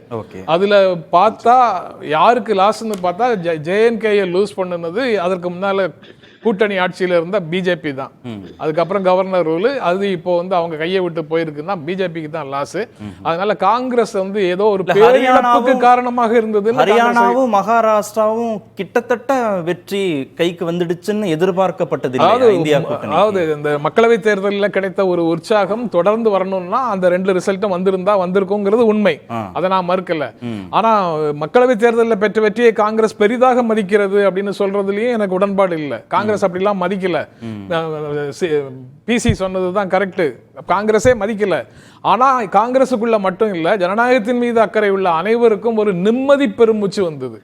அதுல பார்த்தா யாருக்கு லாஸ்ன்னு பார்த்தா ஜேஎன்கேயை லூஸ் பண்ணுனது அதற்கு முன்னால கூட்டணி ஆட்சியில இருந்த பிஜேபி தான். அதுக்கப்புறம் கவர்னர் ரூல், அது இப்போ அவங்க கையை விட்டு போயிருக்குன்னா பிஜேபிக்கு தான் லாஸ். அதனால காங்கிரஸ் ஏதோ ஒரு பேரிழப்புக்கு காரணமாக இருந்தது. ஹரியானாவும் மகாராஷ்டிராவும் கிட்டத்தட்ட வெற்றி கைக்கு வந்துடுச்சுன்னு எதிர்பார்க்கப்பட்டது. அதாவது இந்த மக்களவை தேர்தலில் கிடைத்த ஒரு உற்சாகம் தொடர்ந்து வரணும்னா அந்த 2 ரிசல்ட்டும் வந்திருக்குங்கிறது உண்மை, அதை நான் மறுக்கல. ஆனா மக்களவை தேர்தலில் பெற்ற வெற்றியை காங்கிரஸ் பெரிதாக மதிக்கிறது அப்படின்னு சொல்றதுலயும் எனக்கு உடன்பாடு இல்லை. காங்கிரஸ் அப்படிலாம் மதிக்கல. பிசி சொன்னதுதான் கரெக்ட், காங்கிரஸே மதிக்கல. ஆனா காங்கிரஸுக்குள்ள மட்டும் இல்ல, ஜனநாயகத்தின் மீது அக்கறை உள்ள அனைவருக்கும் ஒரு நிம்மதி பெருமூச்சு வந்தது.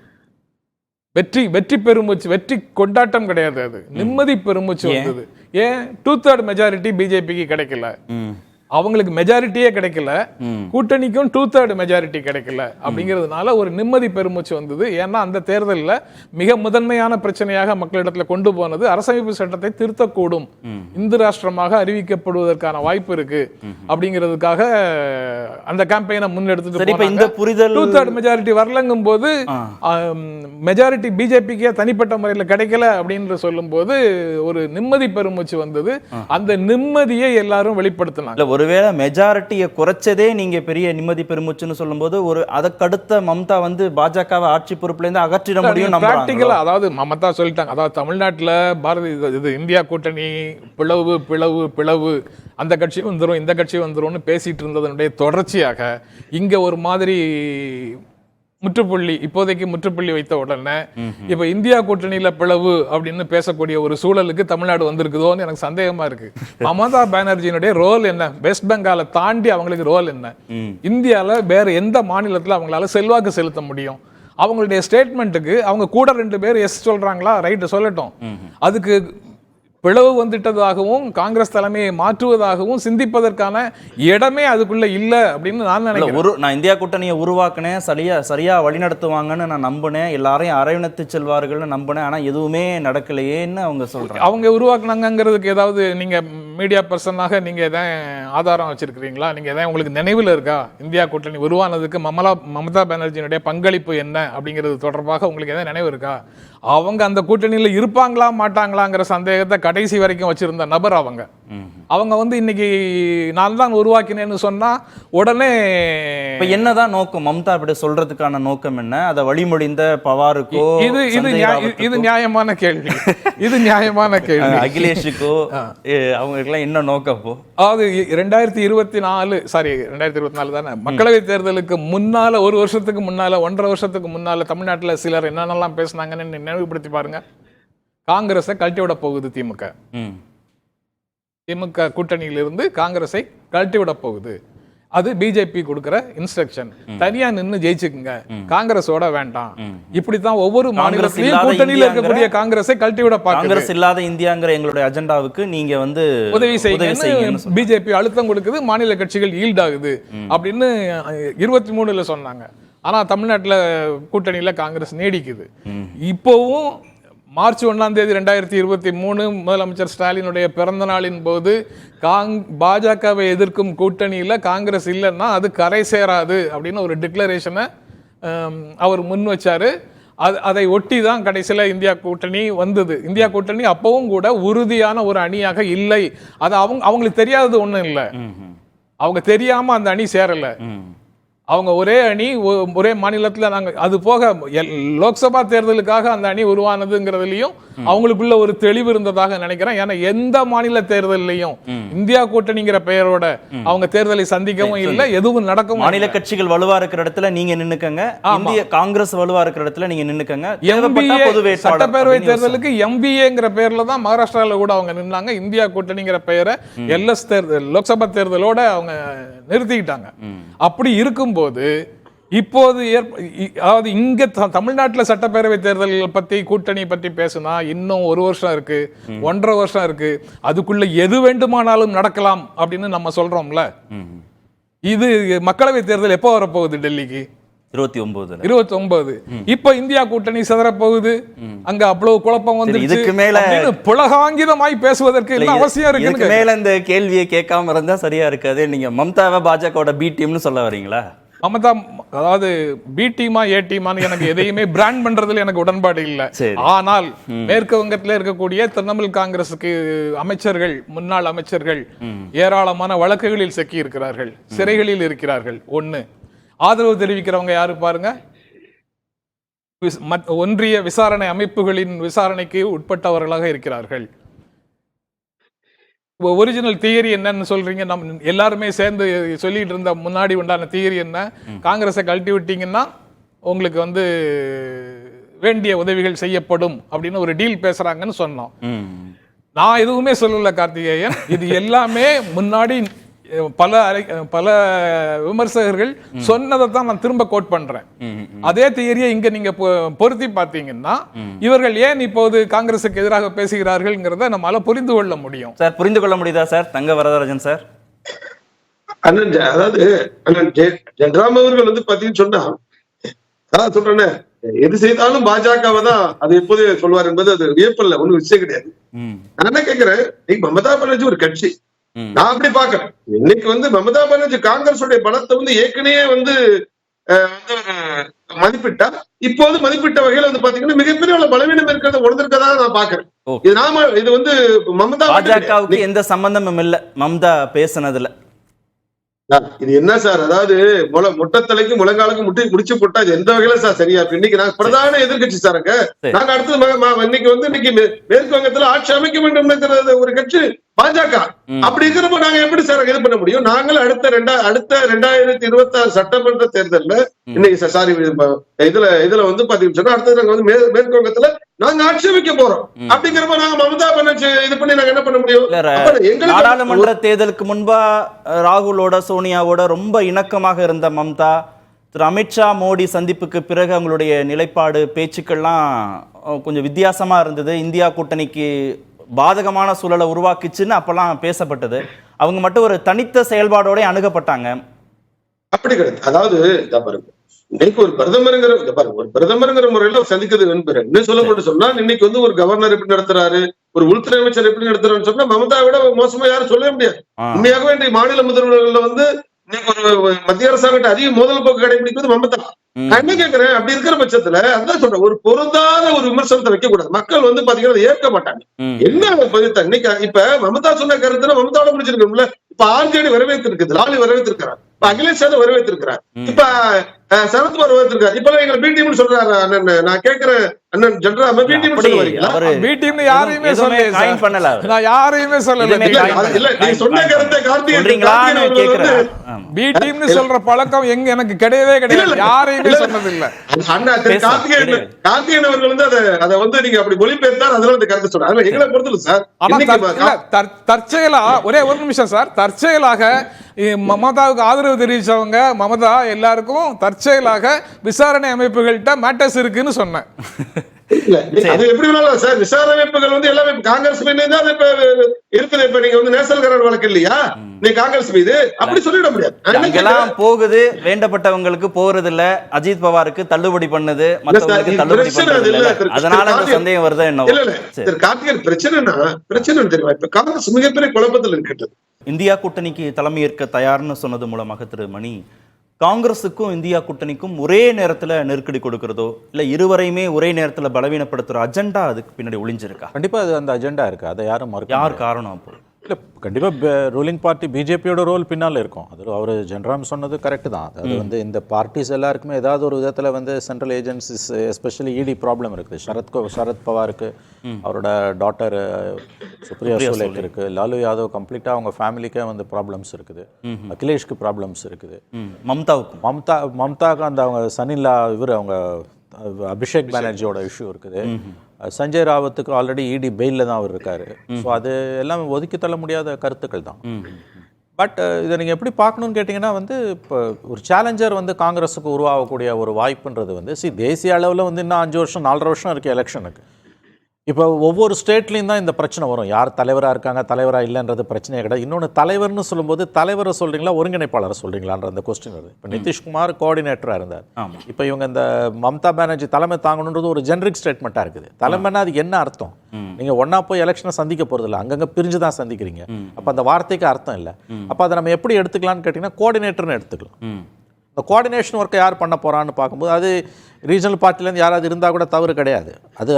வெற்றி பெருமூச்சு, வெற்றி கொண்டாட்டம் கிடையாது, அது நிம்மதி பெருமூச்சு வந்தது. ஏன் 2/3 மெஜாரிட்டி பிஜேபிக்கு கிடைக்கல, அவங்களுக்கு மெஜாரிட்டியே கிடைக்கல, கூட்டணிக்கும் 2/3 மெஜாரிட்டி கிடைக்கல. அப்படிங்கிறதுனால ஒரு நிம்மதி பெருமூச்சு வந்தது. ஏன்னா அந்த தேர்தலில் மிக முதன்மையான பிரச்சனையாக மக்களிடத்துல கொண்டு போனது அரசமைப்பு சட்டத்தை திருத்தக்கூடும், இந்து ராஷ்டிரமாக அறிவிக்கப்படுவதற்கான வாய்ப்பு இருக்கு அப்படிங்கிறதுக்காக அந்த கேம்பெயினை முன்னெடுத்துட்டு இந்த புரிதல் 2/3 மெஜாரிட்டி வரலங்கும் போது மெஜாரிட்டி பிஜேபிக்கே தனிப்பட்ட முறையில் கிடைக்கல அப்படின்னு சொல்லும் போது ஒரு நிம்மதி பெருமூச்சு வந்தது. அந்த நிம்மதியை எல்லாரும் வெளிப்படுத்தினாங்க. ஒருவேளை மெஜாரிட்டியை குறைச்சதே நீங்க பெரிய நிம்மதி பெருமூச்சுன்னு சொல்லும்போது அதற்கடுத்த மம்தா பாஜகவை ஆட்சி பொறுப்புல இருந்து அகற்றிட முடியும். பிராக்டிகலா அதாவது மமதா சொல்லிட்டாங்க, அதாவது தமிழ்நாட்டில் பாரதிய இந்தியா கூட்டணி பிளவு அந்த கட்சி வந்துடும் இந்த கட்சி வந்துரும்னு பேசிட்டு இருந்ததனுடைய தொடர்ச்சியாக இங்க ஒரு மாதிரி இப்போதைக்கு முற்றுப்புள்ளி வைத்த உடனே இப்ப இந்தியா கூட்டணியில பிளவு அப்படின்னு பேசக்கூடிய ஒரு சூழலுக்கு தமிழ்நாடு வந்திருக்குதோன்னு எனக்கு சந்தேகமா இருக்கு. மமதா பானர்ஜியினுடைய ரோல் என்ன, வெஸ்ட் பெங்காலை தாண்டி அவங்களுக்கு ரோல் என்ன, இந்தியால வேற எந்த மாநிலத்துல அவங்களால செல்வாக்கு செலுத்த முடியும்? அவங்களுடைய ஸ்டேட்மெண்ட்டுக்கு அவங்க கூட 2 பேர் எஸ் சொல்றாங்களா, ரைட்டு சொல்லட்டும். அதுக்கு பிளவு வந்துட்டதாகவும் காங்கிரஸ் தலைமையை மாற்றுவதாகவும் சிந்திப்பதற்கான இடமே அதுக்குள்ள இல்ல அப்படின்னு நான் நினைக்கிறேன். நான் இந்தியா கூட்டணியை உருவாக்கினேன், சரியா வழிநடத்துவாங்கன்னு நான் நம்பினேன், எல்லாரையும் அரவணைத்து செல்வார்கள்னு நம்பினேன், ஆனா எதுவுமே நடக்கலையேன்னு அவங்க சொல்றாங்க. அவங்க உருவாக்குனாங்கிறதுக்கு ஏதாவது நீங்க மீடியா பர்சனாக நீங்க எதாவது ஆதாரம் வச்சிருக்கிறீங்களா? நீங்க எதாவது உங்களுக்கு நினைவில் இருக்கா? இந்தியா கூட்டணி உருவானதுக்கு மமதா பானர்ஜியினுடைய பங்களிப்பு என்ன அப்படிங்கிறது தொடர்பாக உங்களுக்கு எதாவது நினைவு இருக்கா? அவங்க அந்த கூட்டணியில இருப்பாங்களா மாட்டாங்களாங்கிற சந்தேகத்தை கடைசி வரைக்கும் வச்சிருந்த நபர் அவங்க இன்னைக்கு நான் தான் உருவாக்கினேன்னு சொன்னா உடனே என்னதான் நோக்கம்? மம்தா அப்படி சொல்றதுக்கான நோக்கம் என்ன? அதை வழிமொழிந்த பவாருக்கோ இது நியாயமான கேள்வி. இது நியாயமான கேள்வி. அகிலேஷுக்கோ அவங்களுக்கெல்லாம் என்ன நோக்கம்? அதாவது 2024 தானே மக்களவை தேர்தலுக்கு முன்னால, ஒரு வருஷத்துக்கு முன்னால, 1.5 வருஷத்துக்கு முன்னால தமிழ்நாட்டில் சிலர் என்னென்னலாம் பேசினாங்கன்னு நினைவுபடுத்தி பாருங்க. காங்கிரஸை கழட்டி விட போகுது திமுக கூட்டணியிலிருந்து காங்கிரஸை கழட்டி விட போகுது. அது பிஜேபி கொடுக்கிற இன்ஸ்ட்ரக்ஷன். தனியா நின்னு ஜெயிச்சுக்குங்க, காங்கிரஸோட வேண்டாம். இப்படித்தான் ஒவ்வொரு மாநிலத்திலையும் கூட்டணியில் இருக்கக்கூடிய காங்கிரஸை கழட்டி விட காங்கிரஸ் இல்லாத இந்தியாங்கிற எங்களுடைய அஜெண்டாவுக்கு நீங்க வந்து உதவி செய்யுங்க பிஜேபி அழுத்தம் கொடுக்குது, மாநில கட்சிகள் ஈல்ட் ஆகுது அப்படின்னு 23ல சொன்னாங்க. ஆனா தமிழ்நாட்டுல கூட்டணியில காங்கிரஸ் நீடிக்குது. இப்போவும் மார்ச் 1 2023 முதலமைச்சர் ஸ்டாலினுடைய பிறந்த நாளின் போது பாஜகவை எதிர்க்கும் கூட்டணியில் காங்கிரஸ் இல்லைன்னா அது கரை சேராது அப்படின்னு ஒரு டிக்ளரேஷனை அவர் முன் வச்சாரு. அதை ஒட்டி தான் கடைசியில் இந்தியா கூட்டணி வந்தது. இந்தியா கூட்டணி அப்பவும் கூட உறுதியான ஒரு அணியாக இல்லை. அது அவங்களுக்கு தெரியாதது ஒன்றும் இல்லை. அவங்க தெரியாம அந்த அணி சேரலை. அவங்க ஒரே அணி ஒரே மாநிலத்தில் நாங்கள் அது போக லோக்சபா தேர்தலுக்காக அந்த அணி உருவானதுங்கிறதுலையும் அவங்களுக்குள்ள ஒரு தெளிவு இருந்ததாக நினைக்கிறேன். ஏன்னா எந்த மாநில தேர்தலையும் இந்தியா கூட்டணிங்கிற பெயரோட அவங்க தேர்தலை சந்திக்கவும் இல்லை, எதுவும் நடக்கவும். மாநில கட்சிகள் வலுவா இருக்கிற இடத்துல நீங்க நின்னுக்கங்க, இந்திய காங்கிரஸ் வலுவா இருக்கிற இடத்துல நீங்க நின்னுக்கங்க. சட்டப்பேரவை தேர்தலுக்கு எம்பிஏங்கிற பெயர்ல தான் மகாராஷ்டிரால கூட அவங்க நின்னாங்க. இந்தியா கூட்டணிங்கிற பெயரை எல்எஸ் தேர்தல் லோக்சபா தேர்தலோட அவங்க நிறுத்திக்கிட்டாங்க. அப்படி இருக்கும்போது இப்போது அதாவது இங்க தமிழ்நாட்டில் சட்டப்பேரவை தேர்தல்கள் பத்தி கூட்டணி பற்றி பேசுனா இன்னும் 1 வருஷம் இருக்கு, 1.5 வருஷம் இருக்கு. அதுக்குள்ள எது வேண்டுமானாலும் நடக்கலாம் அப்படின்னு நம்ம சொல்றோம்ல. இது மக்களவை தேர்தல் எப்போ வரப்போகுது? டெல்லிக்கு 29. இப்ப இந்தியா கூட்டணி சிதறப்போகுது. அங்க அவ்வளவு குழப்பம் வந்து இதுக்கு மேல புலகாங்கிதமாய் பேசுவதற்கு என்ன அவசியம் இருக்கு? இதுக்கு மேல இந்த கேள்வியை கேட்காம இருந்தா சரியா இருக்காது. நீங்க மம்தாவை பாஜகவோட பி டீம்னு சொல்ல வரீங்களா? மமதா அதாவது பி டீமா ஏ டீமான்னு எனக்கு எதையுமே பிராண்ட் பண்றதுல எனக்கு உடன்பாடு இல்லை. ஆனால் மேற்கு வங்கத்தில் இருக்கக்கூடிய திரிணாமுல் காங்கிரசுக்கு அமைச்சர்கள், முன்னாள் அமைச்சர்கள் ஏராளமான வழக்குகளில் சிக்கி இருக்கிறார்கள், சிறைகளில் இருக்கிறார்கள். ஒண்ணு. ஆதரவு தெரிவிக்கிறவங்க யாரு பாருங்க, ஒன்றிய விசாரணை அமைப்புகளின் விசாரணைக்கு உட்பட்டவர்களாக இருக்கிறார்கள். ஒரிஜினல் தியரி என்னன்னு சொல்றீங்க? நம்ம எல்லாருமே சேர்ந்து சொல்லிட்டு இருந்த முன்னாடி உண்டான தியரி என்ன? காங்கிரஸை கழட்டி விட்டீங்கன்னா உங்களுக்கு வந்து வேண்டிய உதவிகள் செய்யப்படும் அப்படின்னு ஒரு டீல் பேசுறாங்கன்னு சொன்னோம். நான் எதுவுமே சொல்லல கார்த்திகேயன். இது எல்லாமே முன்னாடி பல விமர்சகர்கள் சொன்னதை தான் நான் திரும்ப கோட் பண்றேன். அதே தியரியை இங்க நீங்க பொருத்தி பார்த்தீங்கன்னா இவர்கள் ஏன் இப்போது காங்கிரசுக்கு எதிராக பேசுகிறார்கள்ங்கிறத நம்மளால புரிந்து கொள்ள முடியும். சார், புரிந்து கொள்ள முடியுதா சார்? தங்க வரதராஜன் சார். அதாவது ஜெயராம் அவர்கள் வந்து பாத்தீங்கன்னு சொன்னா, அதான் சொல்றேன்னு, எது செய்தாலும் பாஜகவை தான் அது எப்போதே சொல்வார் என்பது அது வியப்பில்ல, ஒண்ணும் விஷயம் கிடையாது. நான் என்ன கேட்கிறேன், மமதா பானர்ஜி ஒரு கட்சி, நான் அப்படி பாக்குறேன். இன்னைக்கு வந்து மமதா பானர்ஜி காங்கிரஸுடைய பலத்தை வந்து ஏற்கனவே வந்து மதிப்பிட்டா, இப்போது மதிப்பிட்ட வகையில வந்து பாத்தீங்கன்னா மிகப்பெரிய பலவீனம் இருக்கிறத உணர்ந்திருக்கதா நான் பாக்குறேன். இது வந்து மமதா பாஜகவுக்கு எந்த சம்பந்தமும் இல்ல மமதா பேசினதுல. இது என்ன சார், அதாவது மொட்டத்தலைக்கு முழங்காலுக்கு முடிச்சு போட்டா இது எந்த வகையில சார் சரியா? இன்னைக்கு நாங்க பிரதான எதிர்கட்சி சாருங்க. நாங்க அடுத்தது இன்னைக்கு வந்து இன்னைக்கு மேற்கு வங்கத்துல ஆட்சி அமைக்க வேண்டும் ஒரு கட்சி பாஜக. அப்படி இருக்கிறப்ப நாங்க எப்படி சார் இது பண்ண முடியும்? நாங்கள் அடுத்த 2026 சட்டமன்ற தேர்தல்ல இன்னைக்கு சாரி இதுல வந்து பாத்தீங்கன்னா அடுத்தது நாங்க வந்து மேற்கு வங்கத்துல நாங்க ஆட்சி அமைக்க போறோம். அப்படிங்கிறப்ப நாங்க மமதா பானர்ஜி இது பண்ணி நாங்க என்ன பண்ண முடியும்? நாடாளுமன்ற தேர்தலுக்கு முன்பா ராகுலோட சோனியாவோட ரொம்ப இணக்கமாக இருந்த மம்தா, திரு அமித்ஷா மோடி சந்திப்புக்கு பிறகு அவங்களுடைய நிலைப்பாடு பேச்சுக்கள்லாம் கொஞ்சம் வித்தியாசமா இருந்தது. இந்தியா கூட்டணிக்கு பாதகமான சூழலை உருவாக்குச்சுன்னு அப்பெல்லாம் பேசப்பட்டது. அவங்க மட்டும் ஒரு தனித்த செயல்பாடோட அணுகப்பட்டாங்க. அப்படி கிடையாது. அதாவது இன்னைக்கு ஒரு பிரதமருங்கிற முறையில சந்திக்கிறது இன்னும் சொல்லப்பட்டு சொன்னா, இன்னைக்கு வந்து ஒரு கவர்னர் எப்படி நடத்துறாரு, ஒரு உள்துறை அமைச்சர் எப்படி நடத்துறாருன்னு சொன்னா மமதா விட மோசமா யாரும் சொல்லவே முடியாது. உண்மையாகவே இன்றைக்கு மாநில முதல்வர்கள்ல வந்து இன்னைக்கு ஒரு மத்திய அரசாங்கத்தை அதிக மோதல் போக்கு கடைபிடிக்கிறது மமதா. நான் என்ன கேட்கிறேன், அப்படி இருக்கிற பட்சத்துல அதான் சொல்றேன், ஒரு பொருந்தாத ஒரு விமர்சனத்தை வைக்க கூடாது. மக்கள் வந்து பாத்தீங்கன்னா ஏற்க மாட்டாங்க. என்ன இன்னைக்கு இப்ப மமதா சொன்ன கருத்துல மமதாவோட முடிச்சிருக்கோம்ல. இப்ப ஆர்ஜேடி வரவேற்றிருக்குது, லாலி வரவேற்றிருக்கிறார், இப்ப அகிலேஷ் யாதவ் வரவேற்றிருக்கிறார், இப்ப சரத்குமார் வரவேற்றிருக்காரு, இப்ப எங்களை பி டீம்னு சொல்றாரு. நான் கேட்கிறேன் அண்ணன் ஜெனரல் பி டீம் அப்படி சொல்லுவீங்களா? அவரு பி டீம்னு யாரையுமே எதுவுமே சொல்லலையே காயின் சார். பண்ணல அவரு. நான் யாரையுமே சொல்லல. எதுவுமே இல்ல, காயின் இல்ல, நீ காயின் சொன்ன பண்ணல. கருத்தை கார்த்திகேயன் சொல்றீங்களான்னு அவர்கள் கேக்குறேன். வந்து ஆமா. பி டீம்னு சொல்ற பழக்கம் எனக்கு கிடையவே கிடையாது. யாரையுமே சொன்னது இல்ல. அண்ணா திரு பேசலாம். கார்த்திகேயன் அவர்கள் வந்து அதை வந்து நீங்க அப்படி மொழிபெயர்த்தார், அதனால இந்த கருத்து சொல்றாங்க. அதனால எங்களை பொறுத்தல சார், ஆனா இன்னைக்கு இல்ல, தற்செயலா ஒரே ஒரு நிமிஷம் சார், தற்செயலாக மமதாவுக்கு ஆதரவு தெரிவிச்சவங்க மமதா எல்லாருக்கும் தற்செயலாக விசாரணை அமைப்புகள்கிட்ட மேட்டர்ஸ் இருக்குன்னு சொன்னேன். இல்ல, அது எப்படி வேணாலும் சார், விசாரணை அமைப்புகள் வந்து எல்லாமே காங்கிரஸ் மீது தான் இப்ப இருக்குது. இப்ப நீங்க வந்து நேஷனல் கரண்ட் வழக்கு இல்லையா, நீ காங்கிரஸ் மீது அப்படி சொல்லிட முடியாது. அங்கெல்லாம் போகுது, வேண்டப்பட்டவங்களுக்கு போறது இல்ல, அஜித் பவாருக்கு தள்ளுபடி பண்ணுது, மத்தவங்களுக்கு தள்ளுபடி பண்றது இல்ல. அதனால அந்த சந்தேகம் வருதா என்ன? இல்ல இல்ல திரு கார்த்திகேயன், பிரச்சனை தெரியுமா, இப்ப காங்கிரஸ் மிகப்பெரிய குழப்பத்தில் இருக்கிறது. இந்தியா கூட்டணிக்கு தலைமையேற்க தயார்னு சொன்னது மூலமாக திரு மணி, காங்கிரஸுக்கும் இந்தியா கூட்டணிக்கும் ஒரே நேரத்துல நெருக்கடி கொடுக்கிறதோ இல்ல இருவரையுமே ஒரே நேரத்துல பலவீனப்படுத்துற அஜெண்டா அதுக்கு பின்னாடி ஒளிஞ்சிருக்கா? கண்டிப்பா அது அந்த அஜெண்டா இருக்கு, அதை யாரும் மறுக்க யார் காரணம் அப்போ? இல்லை, கண்டிப்பாக ரூலிங் பார்ட்டி பிஜேபியோட ரோல் பின்னால் இருக்கும். அது அவர் ஜென்ராம் சொன்னது கரெக்டு தான். அது வந்து இந்த பார்ட்டிஸ் எல்லாருக்குமே ஏதாவது ஒரு விதத்தில் வந்து சென்ட்ரல் ஏஜென்சிஸ் எஸ்பெஷலி இடி ப்ராப்ளம் இருக்குது. சரத் பவாருக்கு அவரோட டாட்டர் சுப்ரியா சுலேக்கு இருக்குது, லாலு யாதவ் கம்ப்ளீட்டாக அவங்க ஃபேமிலிக்கே வந்து ப்ராப்ளம்ஸ் இருக்குது, அகிலேஷ்க்கு ப்ராப்ளம்ஸ் இருக்குது, மம்தாவுக்கு அந்த அவங்க சன்னில்லா அவங்க அபிஷேக் பானர்ஜியோட இஷ்யூ இருக்குது, சஞ்சய் ராவத்துக்கு ஆல்ரெடி இடி பெயிலில் தான் அவர் இருக்காரு. ஸோ அது எல்லாமே ஒதுக்கி தள்ள முடியாத கருத்துக்கள் தான். பட் இதை நீங்கள் எப்படி பார்க்கணுன்னு கேட்டிங்கன்னா வந்து இப்போ ஒரு சேலஞ்சர் வந்து காங்கிரஸுக்கு உருவாகக்கூடிய ஒரு வாய்ப்புன்றது வந்து தேசிய அளவில் வந்து இன்னும் 5 வருஷம் 4.5 வருஷம் இருக்குது எலெக்ஷனுக்கு. இப்போ ஒவ்வொரு ஸ்டேட்லேயும் தான் இந்த பிரச்சனை வரும், யார் தலைவராக இருக்காங்க தலைவராக இல்லைன்றது பிரச்சனையே கிடையாது. இன்னொன்று, தலைவர்னு சொல்லும்போது தலைவரை சொல்கிறீங்களா ஒருங்கிணைப்பாளரை சொல்கிறீங்களான்ற அந்த கொஸ்டின் வருது. இப்போ நிதிஷ்குமார் கோஆர்டினேட்டராக இருந்தார், இப்போ இவங்க இந்த மம்தா பானர்ஜி தலைமை தாங்கணுன்றது ஒரு ஜெனரிக் ஸ்டேட்மெண்ட்டாக இருக்குது. தலைமைன்னா அது என்ன அர்த்தம்? நீங்கள் ஒன்றா போய் எலெக்ஷனை சந்திக்க போகிறது இல்லை, அங்கங்கே பிரிஞ்சு தான் சந்திக்கிறீங்க. அப்போ அந்த வார்த்தைக்கு அர்த்தம் இல்லை. அப்போ அதை நம்ம எப்படி எடுத்துக்கலாம்னு கேட்டிங்கன்னா கோஆர்டினேட்டர்னு எடுத்துக்கலாம். இந்த கோஆர்டினேஷன் ஒர்க்கை யார் பண்ண போகிறான்னு பார்க்கும்போது அது ரீஜனல் பார்ட்டிலேருந்து யாராவது இருந்தால் கூட தவறு கிடையாது,